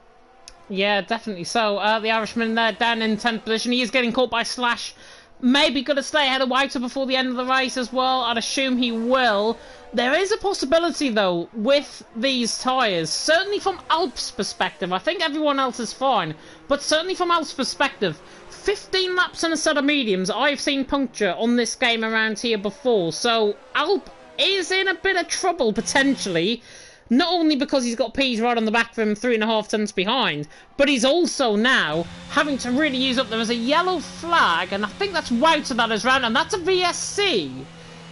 Yeah, definitely so. The Irishman there down in 10th position. He is getting caught by Slash. Maybe going to stay ahead of Wouter before the end of the race as well. I'd assume he will. There is a possibility, though, with these tyres. Certainly from Alp's perspective. I think everyone else is fine. But certainly from Alp's perspective, 15 laps in a set of mediums. I've seen puncture on this game around here before. So Alp is in a bit of trouble, potentially. Not only because he's got P's right on the back of him 3.5 tenths behind, but he's also now having to really use up. There is a yellow flag, and I think that's Wouter that is round, and that's a VSC.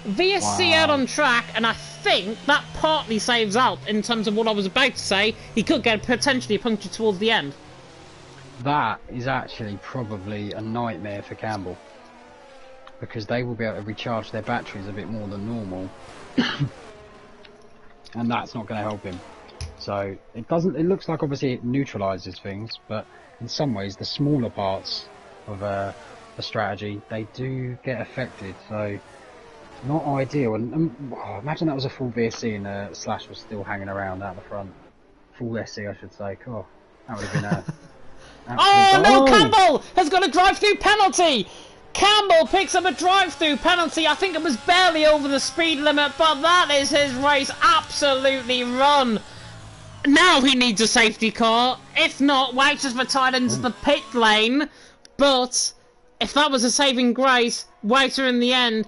VSC out on track, and I think that partly saves Alp in terms of what I was about to say. He could get potentially a puncture towards the end. That is actually probably a nightmare for Campbell, because they will be able to recharge their batteries a bit more than normal. And that's not going to help him. So it looks like obviously it neutralises things, but in some ways the smaller parts of the strategy, they do get affected. So not ideal. And imagine that was a full VSC and Slash was still hanging around out the front. Full SC, I should say. Oh, that would have been a... Oh no, Campbell has got a drive-through penalty! Campbell picks up a drive-through penalty. I think it was barely over the speed limit, but that is his race absolutely run. Now he needs a safety car. If not, Wouter's retired into the pit lane. But if that was a saving grace, Wouter in the end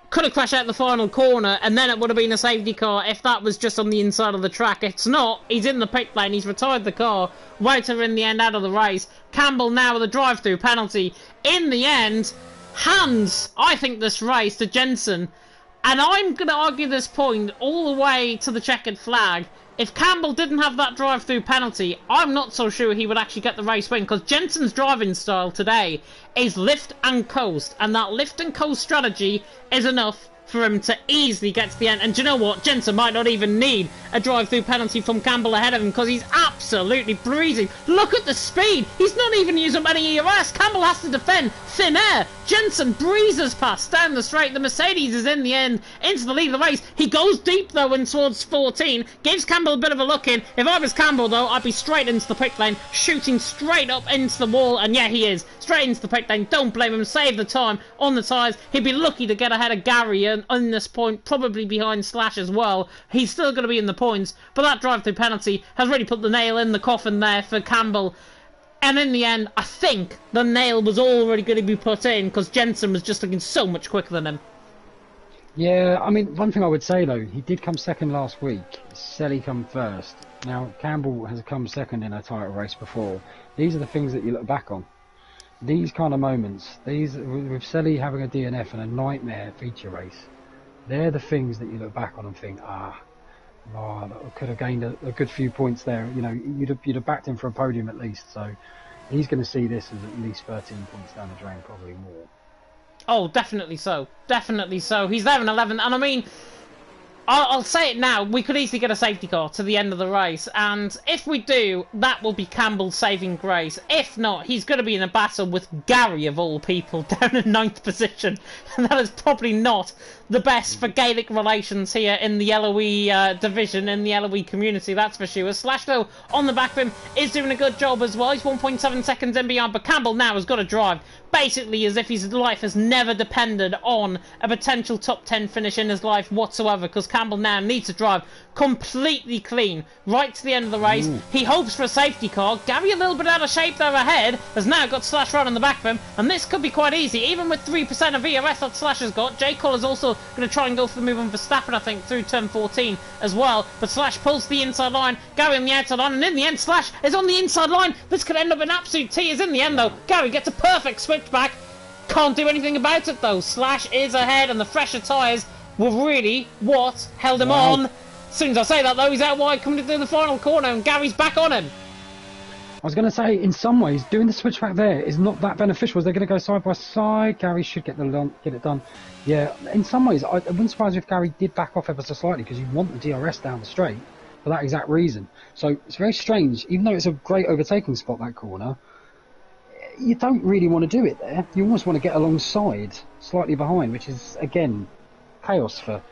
could have crashed out the final corner, and then it would have been a safety car if that was just on the inside of the track. It's not. He's in the pit lane. He's retired the car. Wouter in the end out of the race. Campbell now with a drive-through penalty. In the end, hands, I think, this race to Jensen. And I'm going to argue this point all the way to the checkered flag. If Campbell didn't have that drive-through penalty, I'm not so sure he would actually get the race win, because Jensen's driving style today is lift and coast, and that lift and coast strategy is enough for him to easily get to the end. And do you know what? Jensen might not even need a drive-through penalty from Campbell ahead of him, because he's absolutely breezing. Look at the speed. He's not even using any EOS. Campbell has to defend thin air. Jensen breezes past down the straight. The Mercedes is in the end into the lead of the race. He goes deep, though, in towards 14. Gives Campbell a bit of a look in. If I was Campbell, though, I'd be straight into the pit lane, shooting straight up into the wall. And yeah, he is. Straight into the pit lane. Don't blame him. Save the time on the tyres. He'd be lucky to get ahead of Gary on this point, probably behind Slash as well. He's still going to be in the points, but that drive-through penalty has really put the nail in the coffin there for Campbell. And in the end, I think the nail was already going to be put in, because Jensen was just looking so much quicker than him. Yeah, I mean, one thing I would say, though, he did come second last week. Selly come first. Now, Campbell has come second in a title race before. These are the things that you look back on. These kind of moments, these with Selly having a DNF and a nightmare feature race, they're the things that you look back on and think, that could have gained a good few points there. You know, you'd have backed him for a podium at least. So he's going to see this as at least 13 points down the drain, probably more. Oh, definitely so. Definitely so. He's there in 11th. And I mean, I'll say it now. We could easily get a safety car to the end of the race, and if we do, that will be Campbell's saving grace. If not, he's going to be in a battle with Gary, of all people, down in 9th position, and that is probably not the best for Gaelic relations here in the LOE division, in the LOE community, that's for sure. Slash, though, on the back of him, is doing a good job as well. He's 1.7 seconds in behind, but Campbell now has got to drive basically as if his life has never depended on a potential top 10 finish in his life whatsoever, because Campbell now needs to drive completely clean right to the end of the race. He hopes for a safety car. Gary a little bit out of shape there ahead, has now got Slash right on the back of him, and this could be quite easy, even with 3% of ERS that Slash has got. J. Cole is also going to try and go for the move on Verstappen, I think, through turn 14 as well, but Slash pulls the inside line, Gary on the outside line, and in the end Slash is on the inside line. This could end up in absolute tears in the end though. Gary gets a perfect switchback, can't do anything about it though. Slash is ahead, and the fresher tyres were really what held him on. As soon as I say that though, he's out wide coming through the final corner, and Gary's back on him. I was going to say, in some ways, doing the switchback there is not that beneficial. They're going to go side by side. Gary should get it done. Yeah, in some ways, I wouldn't surprise if Gary did back off ever so slightly, because you want the DRS down the straight for that exact reason. So it's very strange, even though it's a great overtaking spot, that corner, you don't really want to do it there. You almost want to get alongside, slightly behind, which is, again, chaos for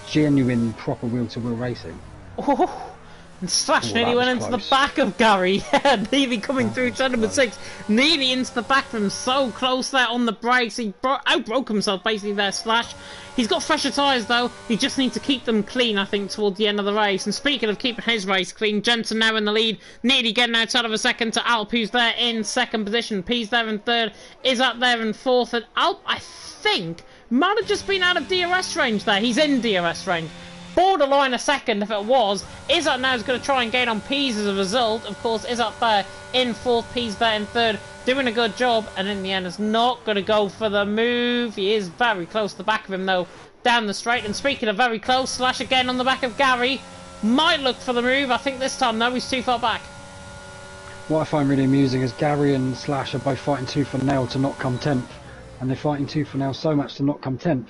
genuine, proper wheel-to-wheel racing. Oh, and Slash nearly went into the back of Gary. Yeah, nearly coming through turn number 6. Nearly into the back of him. So close there on the brakes. He outbroke himself basically there, Slash. He's got fresher tyres though. He just needs to keep them clean, I think, towards the end of the race. And speaking of keeping his race clean, Jensen now in the lead. Nearly getting outside of a second to Alp, who's there in 2nd position. P's there in 3rd. Is up there in 4th. And Alp, I think, might have just been out of DRS range there. He's in DRS range. Borderline a second if it was. Izzat now is going to try and gain on Pease as a result. Of course, Izzat there in 4th, Pease there in 3rd, doing a good job, and in the end is not going to go for the move. He is very close to the back of him though, down the straight. And speaking of very close, Slash again on the back of Gary. Might look for the move. I think this time though he's too far back. What I find really amusing is Gary and Slash are both fighting tooth and nail to not come 10th. And they're fighting tooth and nail so much to not come 10th,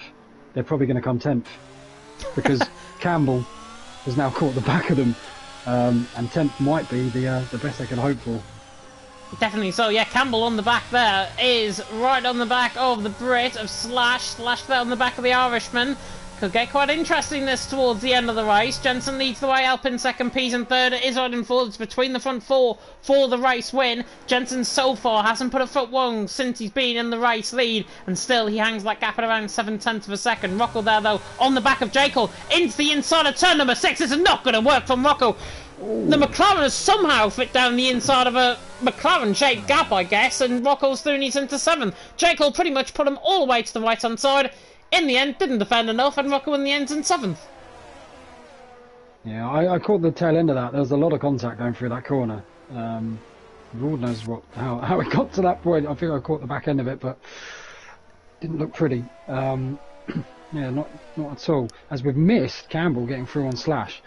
they're probably going to come 10th. Because Campbell has now caught the back of them, and 10th might be the best they can hope for. Definitely so, yeah. Campbell on the back there is right on the back of the Brit of Slash. Slash there on the back of the Irishman. Could get quite interesting this towards the end of the race. Jensen leads the way, Alpin 2nd, Pease in 3rd, Izzard in 4th. It's between the front 4 for the race win. Jensen so far hasn't put a foot wrong since he's been in the race lead, and still he hangs that gap at around 7/10 of a second. Rocco there though on the back of Jekyll into the inside of turn number 6. This is not going to work from Rocco. The McLaren has somehow fit down the inside of a McLaren-shaped gap, I guess, and Rocco's through and he's into 7th. Jekyll pretty much put him all the way to the right-hand side. In the end, didn't defend enough, and Rocco in the end's in 7th. Yeah, I caught the tail end of that. There was a lot of contact going through that corner. Lord knows how it got to that point. I think I caught the back end of it, but didn't look pretty. Yeah, not at all. As we've missed Campbell getting through on Slash.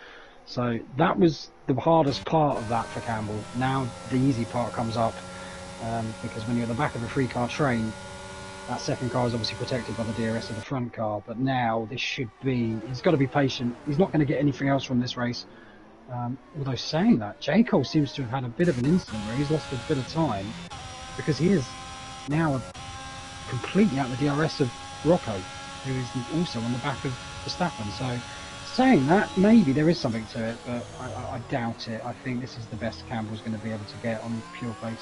So that was the hardest part of that for Campbell. Now the easy part comes up, because when you're at the back of a 3-car train, that second car is obviously protected by the DRS of the front car, but now this should be... He's got to be patient. He's not going to get anything else from this race. Although saying that, J. Cole seems to have had a bit of an incident where he's lost a bit of time, because he is now completely out of the DRS of Rocco, who is also on the back of Verstappen. So saying that, maybe there is something to it, but I doubt it. I think this is the best Campbell's going to be able to get on pure pace.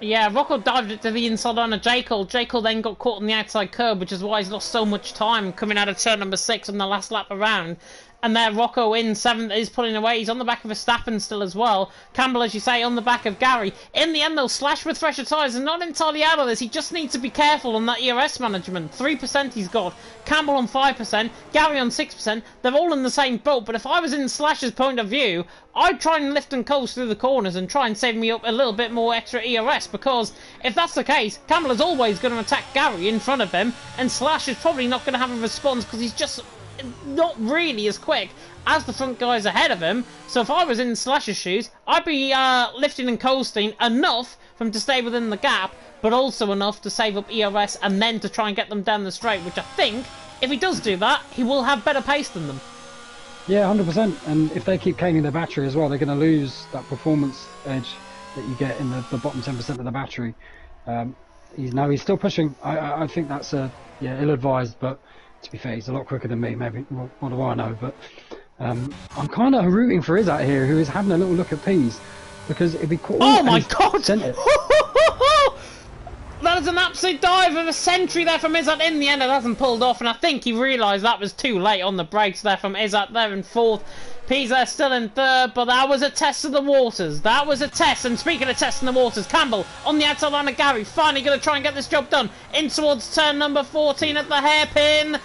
Yeah, Rocco dived it to the inside on a Jekyll. Jekyll then got caught on the outside curb, which is why he's lost so much time coming out of turn number 6 on the last lap around. And there Rocco in 7th is pulling away. He's on the back of Verstappen still as well. Campbell, as you say, on the back of Gary. In the end, though, Slash with fresher tyres is not entirely out of this. He just needs to be careful on that ERS management. 3% he's got. Campbell on 5%. Gary on 6%. They're all in the same boat. But if I was in Slash's point of view, I'd try and lift and coast through the corners and try and save me up a little bit more extra ERS. Because if that's the case, Campbell is always going to attack Gary in front of him. And Slash is probably not going to have a response because he's just... not really as quick as the front guys ahead of him. So if I was in Slash's shoes, I'd be lifting and coasting enough for him to stay within the gap, but also enough to save up ERS and then to try and get them down the straight, which I think, if he does do that, he will have better pace than them. Yeah, 100%. And if they keep caning their battery as well, they're going to lose that performance edge that you get in the bottom 10% of the battery. He's still pushing. I think that's ill-advised, but to be fair, he's a lot quicker than me. Maybe what do I know? But I'm kind of rooting for Izzat here, who is having a little look at Peas, because it'd be cool. Oh my god! Sent it. That is an absolute dive of a century there from Izzat. In the end, it hasn't pulled off, and I think he realised that was too late on the brakes there from Izzat there in fourth. Pisa still in third, but that was a test of the waters. That was a test, and speaking of testing the waters, Campbell on the outside line of Gary, finally going to try and get this job done. In towards turn number 14 at the hairpin.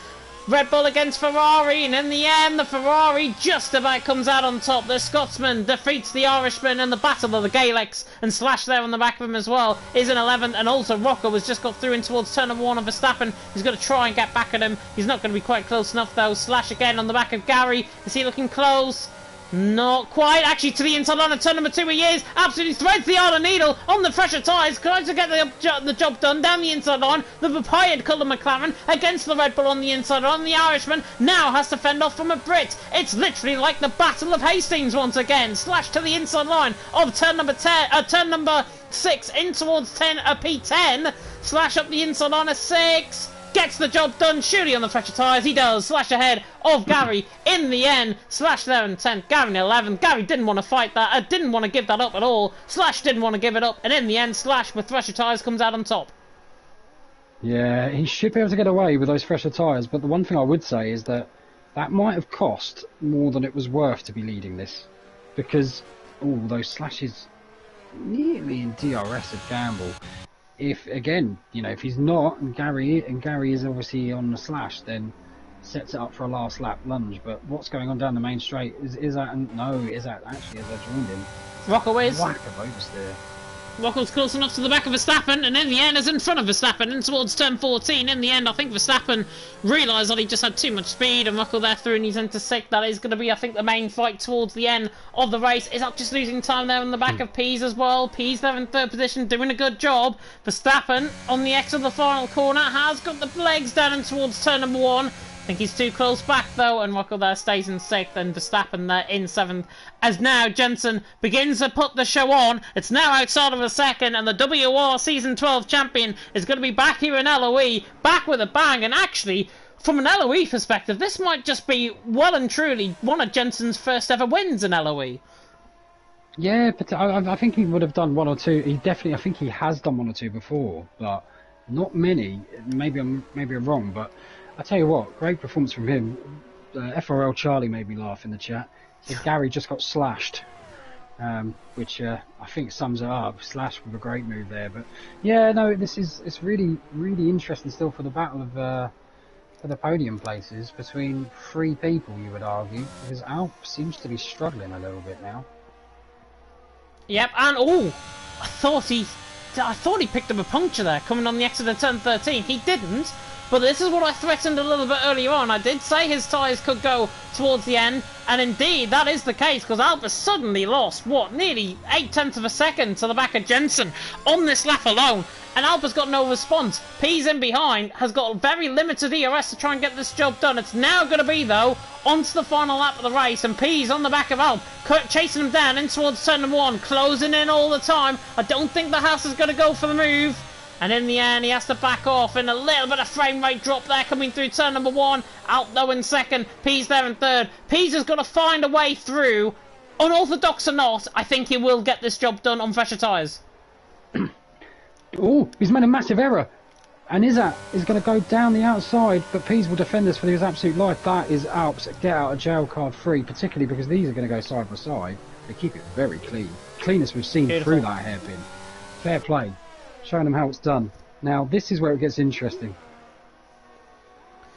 Red Bull against Ferrari, and in the end, the Ferrari just about comes out on top. The Scotsman defeats the Irishman in the Battle of the Gaelics, and Slash there on the back of him as well is in 11th, and also Rocco has just got through in towards turn number 1 of Verstappen. He's going to try and get back at him. He's not going to be quite close enough though. Slash again on the back of Gary. Is he looking close? Not quite, actually, to the inside line of turn number 2 he is. Absolutely threads the Isle of Needle on the fresher tyres. Tries to get the job done down the inside line. The papaya'd colour McLaren against the Red Bull on the inside line. The Irishman now has to fend off from a Brit. It's literally like the Battle of Hastings once again. Slash to the inside line of turn number 6 in towards P10. Slash up the inside line of 6. Gets the job done, surely on the fresher tyres, he does. Slash ahead of Gary in the end. Slash there in 10th, Gary in 11th. Gary didn't want to fight that, didn't want to give that up at all. Slash didn't want to give it up, and in the end, Slash with fresher tyres comes out on top. Yeah, he should be able to get away with those fresher tyres, but the one thing I would say is that might have cost more than it was worth to be leading this. Because, those Slashes nearly in DRS at Gamble. If he's not, and Gary is obviously on the Slash, then sets it up for a last lap lunge. But what's going on down the main straight is that actually as I joined him. Rocco is. Whack of oversteer. Rocco's close enough to the back of Verstappen, and in the end is in front of Verstappen, in towards turn 14. In the end, I think Verstappen realised that he just had too much speed, and Rocco there through, and he's into 6th. That is going to be, I think, the main fight towards the end of the race. Is up just losing time there in the back of Pease as well. Pease there in 3rd position, doing a good job. Verstappen, on the X of the final corner, has got the legs down in towards turn number 1. I think he's too close back though, and Rocco there stays in 6th, and Verstappen there in 7th. As now Jensen begins to put the show on. It's now outside of a second, and the WR Season 12 champion is going to be back here in LOE, back with a bang. And actually, from an LOE perspective, this might just be well and truly one of Jensen's first ever wins in LOE. Yeah, but I think he would have done 1 or 2. I think he has done 1 or 2 before, but not many. Maybe I'm wrong, but I tell you what, great performance from him. FRL Charlie made me laugh in the chat. He said Gary just got slashed, which I think sums it up. Slash with a great move there, but yeah, no, it's really interesting still for the battle of for the podium places between 3 people, you would argue, because Alp seems to be struggling a little bit now. Yep, and I thought he picked up a puncture there coming on the exit of turn 13. He didn't. But this is what I threatened a little bit earlier on. I did say his tyres could go towards the end, and indeed that is the case, because Albert suddenly lost, nearly 0.8 of a second to the back of Jensen on this lap alone, and Albert's got no response. P's in behind, has got very limited ERS to try and get this job done. It's now going to be, though, onto the final lap of the race, and P's on the back of Alp, chasing him down in towards turn number 1, closing in all the time. I don't think the Haas is going to go for the move. And in the end, he has to back off in a little bit of frame rate drop there coming through turn number 1. Out though in 2nd. Pease there in 3rd. Pease has got to find a way through. Unorthodox or not, I think he will get this job done on fresher tyres. He's made a massive error. And Izzat is going to go down the outside, but Pease will defend this for his absolute life. That is Alps get out of jail card free, particularly because these are going to go side by side. They keep it very clean. Cleanest we've seen through that hairpin. Fair play. Showing them how it's done. Now, this is where it gets interesting.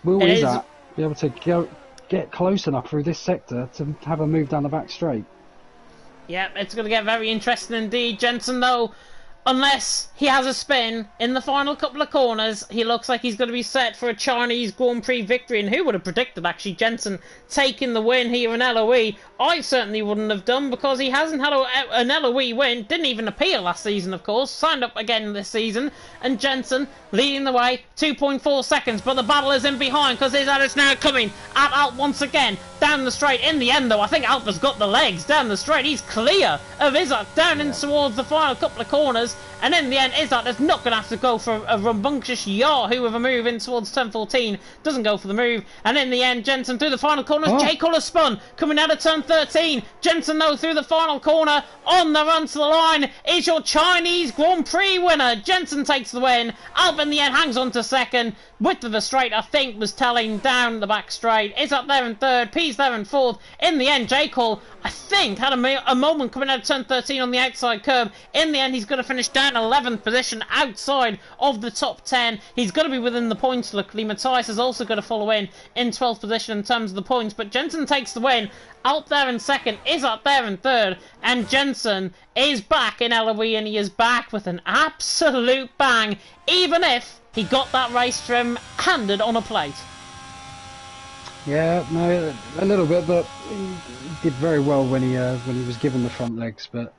Will Izzat be able to get close enough through this sector to have a move down the back straight? Yeah, it's going to get very interesting indeed. Jensen, though, unless he has a spin in the final couple of corners, he looks like he's going to be set for a Chinese Grand Prix victory. And who would have predicted, actually, Jensen taking the win here in LOE I certainly wouldn't have done, because he hasn't had an LOE win, didn't even appear last season, of course, signed up again this season, and Jensen leading the way, 2.4 seconds, but the battle is in behind, because Izzat is now coming at Alp once again, down the straight. In the end, though, I think Alp has got the legs down the straight. He's clear of Izzat down in towards the final couple of corners, and in the end, Izzat is not going to have to go for a rambunctious Yahoo with a move in towards 10-14, doesn't go for the move, and in the end, Jensen through the final corners, J. Cole has spun, coming out of turn 13, Jensen though through the final corner, on the run to the line, is your Chinese Grand Prix winner. Jensen takes the win, Alp in the end hangs on to second, width of the straight I think was telling down the back straight, is up there in third, P's there in fourth. In the end, J. Cole I think had a moment coming out of turn 13 on the outside curb. In the end, he's going to finish down 11th position outside of the top 10. He's going to be within the points, luckily. Matthias is also going to follow in 12th position in terms of the points, but Jensen takes the win. Out there in second, is up there in third, and Jensen is back in LOE, and he is back with an absolute bang, even if he got that race trim handed on a plate. Yeah, no, a little bit, but he did very well when he was given the front legs. But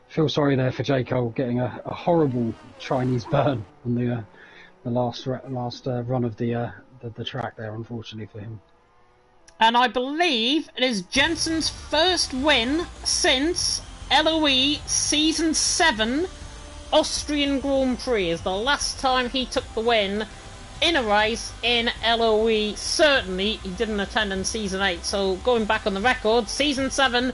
feel sorry there for J. Cole getting a horrible Chinese burn on the last run of the track there, unfortunately for him. And I believe it is Jensen's first win since LOE Season 7 Austrian Grand Prix. Is the last time he took the win in a race in LOE. Certainly he didn't attend in Season 8, so going back on the record, Season 7,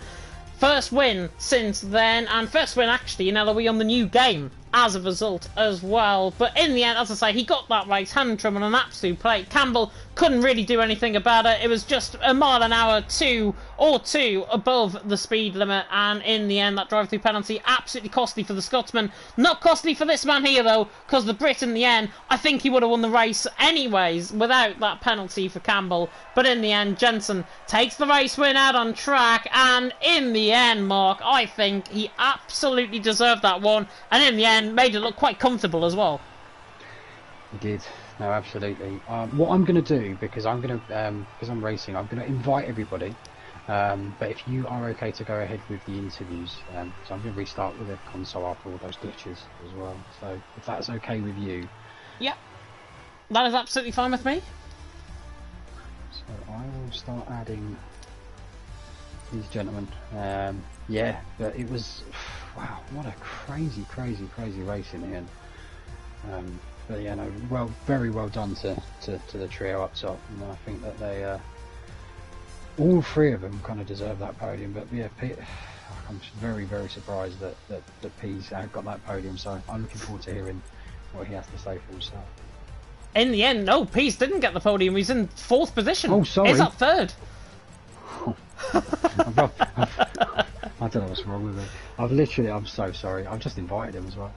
first win since then, and first win actually in LOE on the new game as a result as well. But in the end, as I say, he got that race hand trim on an absolute plate. Campbell couldn't really do anything about it. It was just a mile an hour, two above the speed limit, and in the end, that drive-through penalty absolutely costly for the Scotsman. Not costly for this man here though, because the Brit in the end, I think he would have won the race anyways without that penalty for Campbell. But in the end, Jensen takes the race win out on track, and in the end, Mark, I think he absolutely deserved that one, and in the end made it look quite comfortable as well. He did. No, absolutely. What I'm going to do, because I'm racing, I'm going to invite everybody. But if you are okay to go ahead with the interviews, so I'm going to restart with the console after all those glitches as well. So if that's okay with you. Yep. That is absolutely fine with me. So I will start adding these gentlemen. Yeah, but it was, wow, what a crazy race in the end. But yeah, no, very well done to the trio up top, and I think that they all three of them kind of deserve that podium. But yeah, I'm very surprised that P's got that podium, so I'm looking forward to hearing what he has to say for himself. In the end, no, Peace didn't get the podium. He's in 4th position. Oh, sorry. He's up 3rd. I don't know what's wrong with him. I'm so sorry. I've just invited him as well.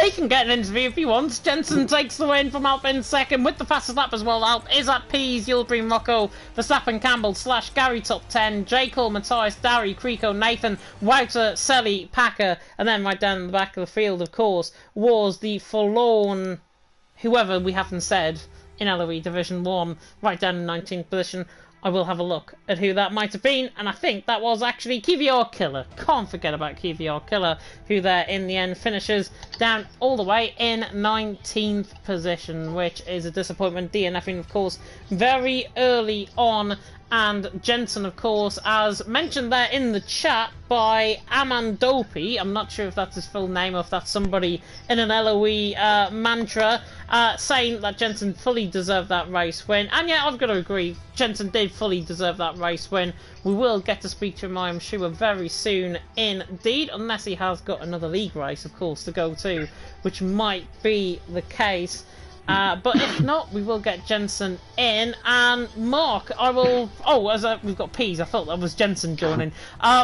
He can get an interview if he wants. Jensen takes the win from Alp in second with the fastest lap as well. Alp is at Pease, Yulbreen, Rocco, Verstappen, Campbell, / Gary top 10, J. Cole, Matthias, Darry, Creco, Nathan, Wouter, Selly, Packer, and then right down in the back of the field, of course, was the forlorn whoever we haven't said in LOE Division 1, right down in 19th position. I will have a look at who that might have been, and I think that was actually Kvyat Killer. Can't forget about Kvyat Killer, who there in the end finishes down all the way in 19th position, which is a disappointment. DNFing, of course, very early on, and Jensen, of course, as mentioned there in the chat by Amandopi, I'm not sure if that's his full name or if that's somebody in an LOE mantra, saying that Jensen fully deserved that race win. And yeah, I've got to agree, Jensen did fully deserve that race win. We will get to speak to him, I am sure, very soon indeed, unless he has got another league race, of course, to go to, which might be the case. But if not, we will get Jensen in. And Mark, I will... Oh, we've got Peas. I thought that was Jensen joining.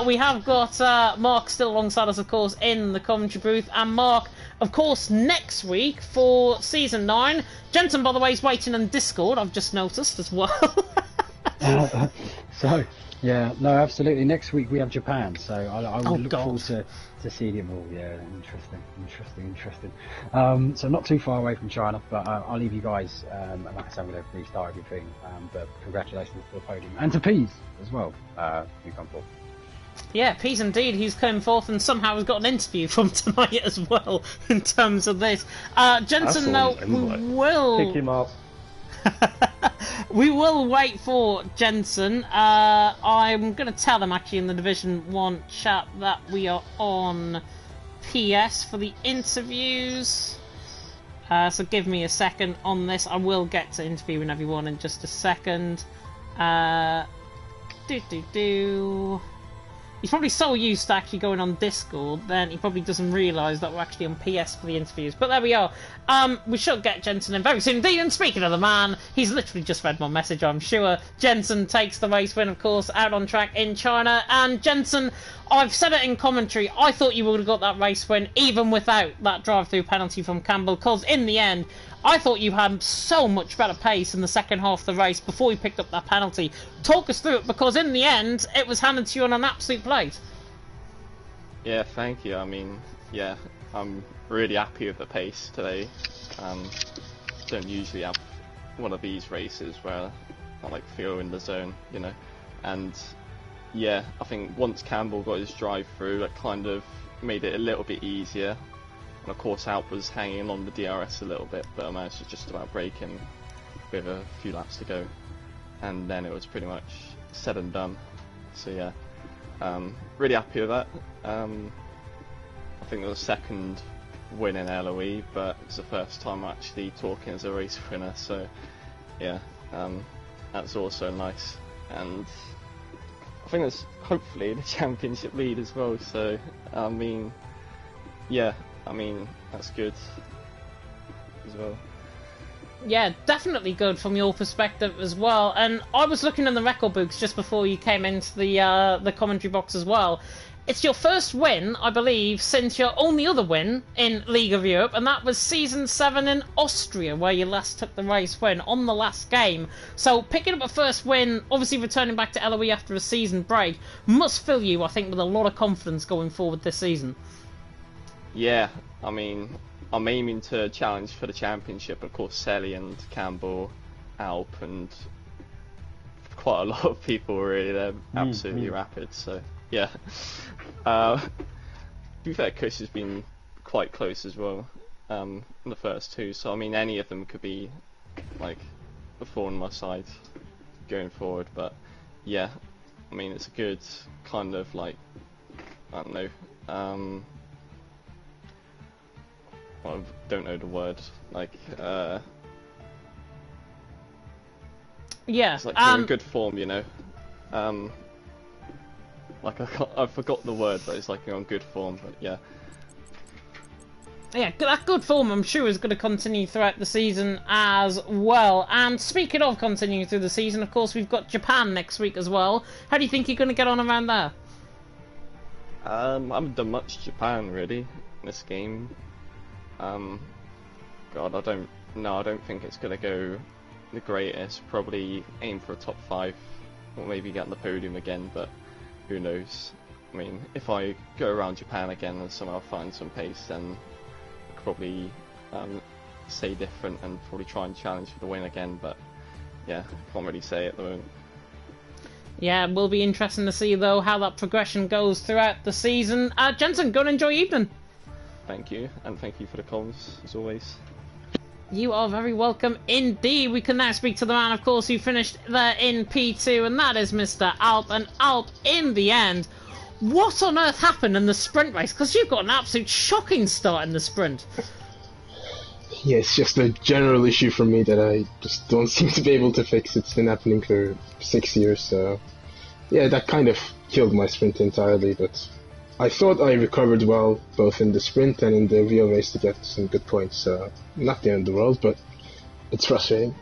We have got Mark still alongside us, of course, in the commentary booth. And Mark, of course, next week for Season 9. Jensen, by the way, is waiting on Discord, I've just noticed as well. So, yeah, no, absolutely. Next week we have Japan, so I will look forward to to see them all. Yeah, interesting. So not too far away from China, but I'll leave you guys. And like I said, I'm going to restart everything. But congratulations to the podium and to Peas as well, who come forth. Yeah, Peas indeed. He's come forth and somehow has got an interview from tonight as well. In terms of this, Jensen, now we will pick him up. We will wait for Jensen. I'm going to tell them actually in the Division 1 chat that we are on PS for the interviews. So give me a second on this. I will get to interviewing everyone in just a second. He's probably so used to actually going on Discord, then he probably doesn't realise that we're actually on PS for the interviews. But there we are. We should get Jensen in very soon indeed. And speaking of the man, he's literally just read my message, I'm sure. Jensen takes the race win, of course, out on track in China. And Jensen, I've said it in commentary, I thought you would have got that race win even without that drive-through penalty from Campbell, because in the end, I thought you had so much better pace in the second half of the race before you picked up that penalty. Talk us through it, because in the end, it was handed to you on an absolute plate. Yeah, thank you. I mean, yeah, I'm really happy with the pace today. Don't usually have one of these races where I like feel in the zone, you know. And yeah, I think once Campbell got his drive through, it kind of made it a little bit easier. And of course Alp was hanging on the DRS a little bit, but I managed to just about break him with a few laps to go. And then it was pretty much said and done. So yeah, really happy with that. I think it was the second win in LOE, but it's the first time actually talking as a race winner, so yeah, that's also nice. And I think that's hopefully the championship lead as well, so I mean, yeah, I mean, that's good as well. Yeah, definitely good from your perspective as well. And I was looking in the record books just before you came into the commentary box as well. It's your first win, I believe, since your only other win in League of Europe, and that was Season 7 in Austria, where you last took the race win on the last game. So picking up a first win, obviously returning back to LOE after a season break, must fill you, I think, with a lot of confidence going forward this season. Yeah, I mean, I'm aiming to challenge for the championship. Of course, Selly and Campbell, Alp, and quite a lot of people really. They're absolutely rapid. So yeah. To be fair, Kush has been quite close as well. In the first two. So I mean, any of them could be like a thorn on my side going forward. But yeah, I mean, it's a good kind of like, I don't know. I don't know the word, like, yeah, it's like you're in good form, you know, like I forgot the word, but it's like you're on good form, but yeah. Yeah, that good form, I'm sure, is going to continue throughout the season as well. And speaking of continuing through the season, of course, we've got Japan next week as well. How do you think you're going to get on around there? I haven't done much Japan, really, in this game. God, I don't think it's gonna go the greatest. Probably aim for a top 5, or maybe get on the podium again, but who knows. I mean, if I go around Japan again and somehow find some pace, then I'll probably say different and probably try and challenge for the win again, but yeah, can't really say at the moment. Yeah, it will be interesting to see though how that progression goes throughout the season. Jensen, go and enjoy your evening. Thank you, and thank you for the comms, as always. You are very welcome indeed. We can now speak to the man, of course, who finished there in P2, and that is Mr. Alp. And Alp, in the end, what on earth happened in the sprint race? Because you've got an absolute shocking start in the sprint. Yeah, it's just a general issue for me that I just don't seem to be able to fix. It's been happening for 6 years, so yeah, that kind of killed my sprint entirely, but I thought I recovered well, both in the sprint and in the real race, to get some good points. So not the end of the world, but it's frustrating.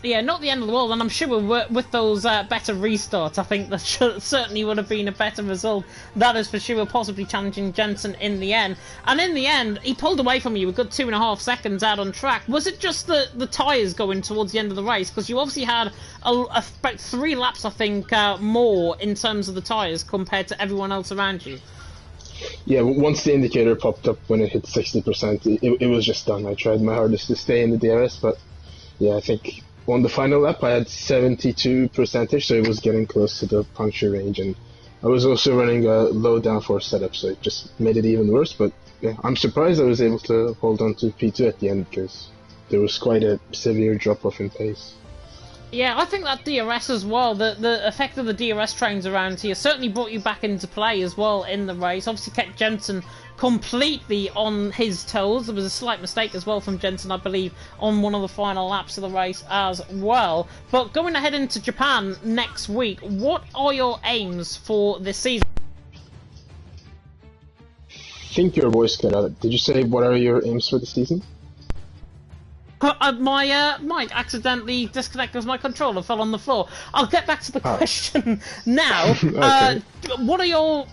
Yeah, not the end of the world, and I'm sure with those better restarts, I think that certainly would have been a better result. That is for sure, possibly challenging Jensen in the end. And in the end, he pulled away from you a good 2.5 seconds out on track. Was it just the tyres going towards the end of the race? Because you obviously had about 3 laps, I think, more in terms of the tyres compared to everyone else around you. yeah, once the indicator popped up when it hit 60%, it was just done. I tried my hardest to stay in the DRS, but yeah, I think on the final lap I had 72%, so it was getting close to the puncture range, and I was also running a low downforce setup, so it just made it even worse. But yeah, I'm surprised I was able to hold on to P2 at the end, because there was quite a severe drop-off in pace. Yeah, I think that DRS as well, the effect of the DRS trains around here certainly brought you back into play as well in the race. Obviously kept Jensen completely on his toes. There was a slight mistake as well from Jensen, I believe, on one of the final laps of the race as well. But going ahead into Japan next week, what are your aims for this season? I think your voice cut out. Did you say what are your aims for the season? My mic accidentally disconnected because my controller fell on the floor. I'll get back to the question now. Okay. What are your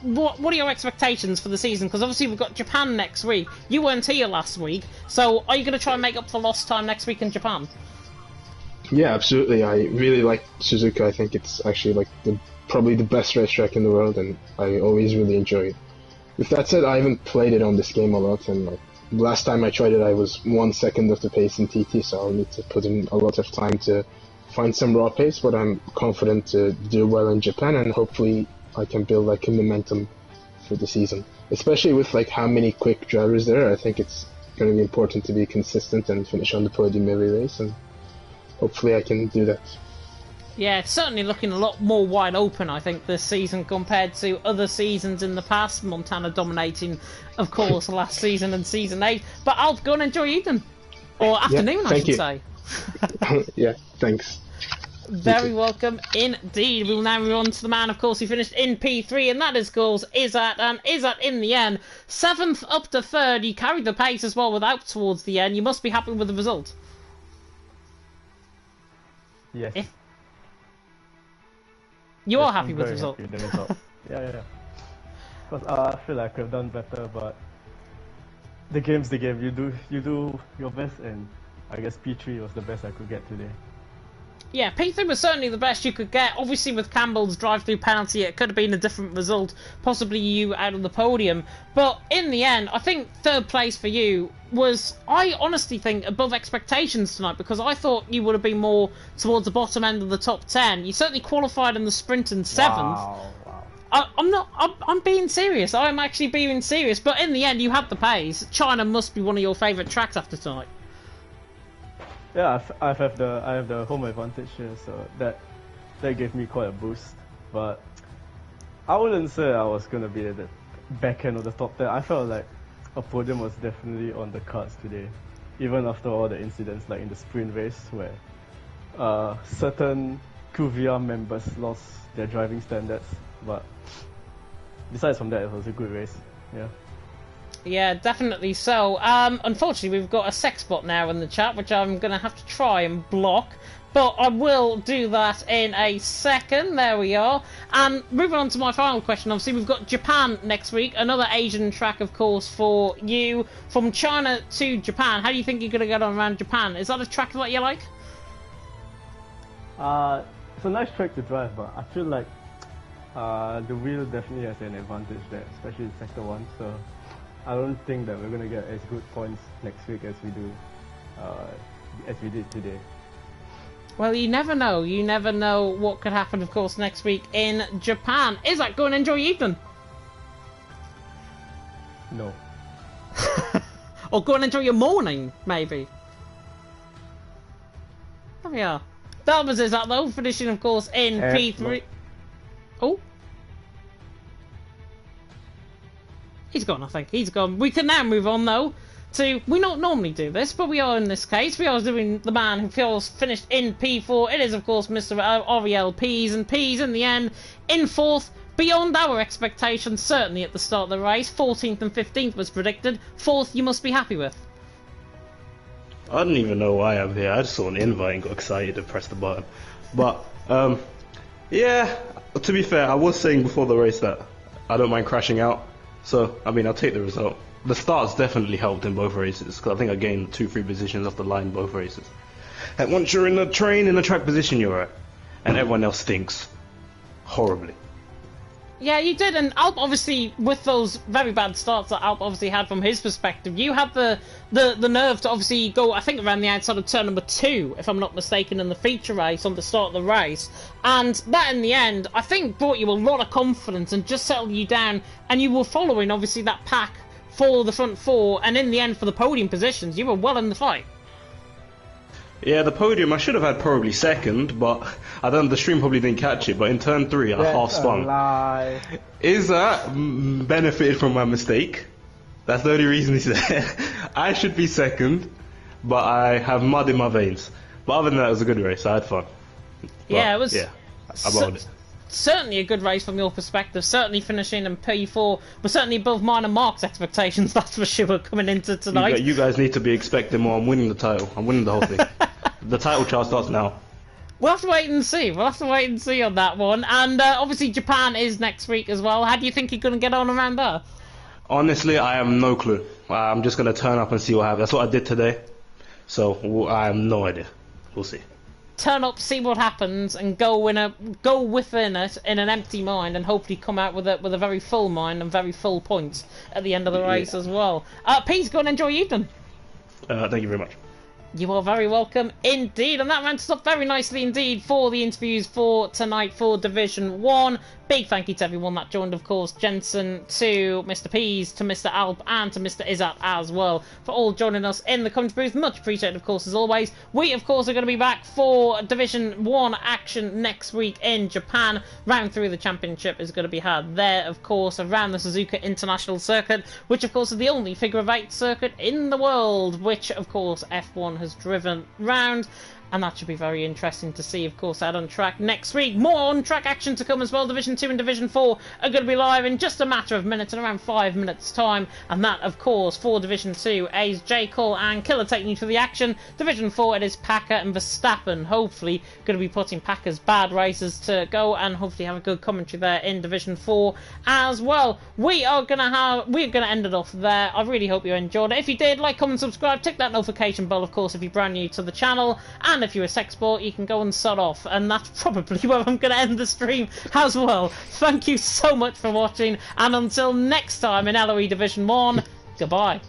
expectations for the season? Because obviously we've got Japan next week. You weren't here last week, so are you going to try and make up for lost time next week in Japan? Yeah, absolutely. I really like Suzuka. I think it's actually like probably the best racetrack in the world, and I always really enjoy it. With that said, I haven't played it on this game a lot, and like, last time I tried it, I was 1 second of the pace in TT, so I'll need to put in a lot of time to find some raw pace, but I'm confident to do well in Japan, and hopefully I can build like a momentum for the season. Especially with like how many quick drivers there are, I think it's going to be important to be consistent and finish on the podium every race, and hopefully I can do that. Yeah, it's certainly looking a lot more wide open, I think, this season compared to other seasons in the past. Montana dominating, of course, last season and Season 8. But I'll go and enjoy evening. Or afternoon, yeah, I should you. say. Yeah, thanks. Very welcome indeed. We will now move on to the man, of course, who finished in P3, and that is, of course, Izzat. And Izzat, in the end, 7th up to 3rd. You carried the pace as well without towards the end. You must be happy with the result. Yes. You Yes, are happy I'm with the very result? happy with the result. Yeah. Because I feel like I could have done better, but the game's the game. You do your best, and I guess P3 was the best I could get today. Yeah, P3 was certainly the best you could get. Obviously, with Campbell's drive-through penalty, it could have been a different result, possibly you out of the podium. But in the end, I think 3rd place for you was, I honestly think, above expectations tonight, because I thought you would have been more towards the bottom end of the top 10. You certainly qualified in the sprint in 7th. Wow. I'm being serious. I'm actually being serious. But in the end, you had the pace. China must be one of your favourite tracks after tonight. Yeah, I have the home advantage here, so that gave me quite a boost. But I wouldn't say I was gonna be at the back end of the top 10. I felt like a podium was definitely on the cards today, even after all the incidents like in the sprint race where certain QVR members lost their driving standards. But besides from that, it was a good race. Yeah. Yeah, definitely so. Unfortunately, we've got a sex bot now in the chat, which I'm going to have to try and block. But I will do that in a second. There we are. And moving on to my final question, obviously, we've got Japan next week. Another Asian track, of course, for you. From China to Japan, how do you think you're going to get on around Japan? Is that a track that you like? It's a nice track to drive, but I feel like the wheel definitely has an advantage there, especially in Sector 1. So I don't think that we're going to get as good points next week as we did today. Well, you never know. You never know what could happen, of course, next week in Japan. Is that go and enjoy your evening? No. Or go and enjoy your morning, maybe. There we are. That was Izzat, though, finishing, of course, in P3. Oh. He's gone, I think. He's gone. We can now move on, though, to... We don't normally do this, but we are in this case. We are doing the man who feels finished in P4. It is, of course, Mr. Ariel Pease. And Pease, in the end, in 4th, beyond our expectations, certainly at the start of the race. 14th and 15th was predicted. 4th, you must be happy with. I don't even know why I'm here. I just saw an invite and got excited and pressed the button. But, yeah, to be fair, I was saying before the race that I don't mind crashing out. So, I mean, I'll take the result. The starts definitely helped in both races, because I think I gained 2-3 positions off the line in both races. And once you're in the train, in the track position, you're right. And everyone else stinks. Horribly. Yeah, you did, and Alp obviously, with those very bad starts that Alp obviously had from his perspective, you had the nerve to obviously go, I think, around the outside of turn number 2, if I'm not mistaken, in the feature race on the start of the race, and that in the end, I think, brought you a lot of confidence and just settled you down, and you were following, obviously, that pack for the front 4, and in the end, for the podium positions, you were well in the fight. Yeah, the podium, I should have had probably second, but I don't. The stream probably didn't catch it, but in turn 3, I half spun. Lie. Izzat benefited from my mistake. That's the only reason he's there. I should be second, but I have mud in my veins. But other than that, it was a good race. I had fun. But, Yeah, it was. Yeah, I bowled it. Certainly a good race from your perspective, certainly finishing in P4, but certainly above mine and Mark's expectations, that's for sure, coming into tonight. You guys need to be expecting more. I'm winning the title. I'm winning the whole thing. The title chart starts now. We'll have to wait and see. We'll have to wait and see on that one. And obviously Japan is next week as well. How do you think you're going to get on around there? Honestly, I have no clue. I'm just going to turn up and see what happens. That's what I did today. So I have no idea. We'll see. Turn up, see what happens, and go within it in an empty mind, and hopefully come out with a very full mind and very full points at the end of the race as well. Please go and enjoy your evening. Thank you very much. You are very welcome indeed, and that rounds up very nicely indeed for the interviews for tonight for Division 1. Big thank you to everyone that joined, of course, Jensen, to Mr. Pease, to Mr. Alp, and to Mr. Izzat as well, for all joining us in the commentary booth. Much appreciated, of course, as always. We, of course, are going to be back for Division 1 action next week in Japan. Round 3 of the championship is going to be had there, of course, around the Suzuka International Circuit, which, of course, is the only figure of 8 circuit in the world, which, of course, F1 has driven round. And that should be very interesting to see, of course, out on track next week. More on-track action to come as well. Division 2 and Division 4 are going to be live in just a matter of minutes, in around 5 minutes' time. And that, of course, for Division 2 is J. Cole and Killer taking you through the action. Division 4, it is Packer and Verstappen, hopefully going to be putting Packer's bad races to go, and hopefully have a good commentary there in Division 4 as well. We're going to end it off there. I really hope you enjoyed it. If you did, like, comment, subscribe, tick that notification bell, of course, if you're brand new to the channel. And if you're a sexport, you can go and sod off, and that's probably where I'm going to end the stream as well. Thank you so much for watching, and until next time in LOE Division 1, goodbye.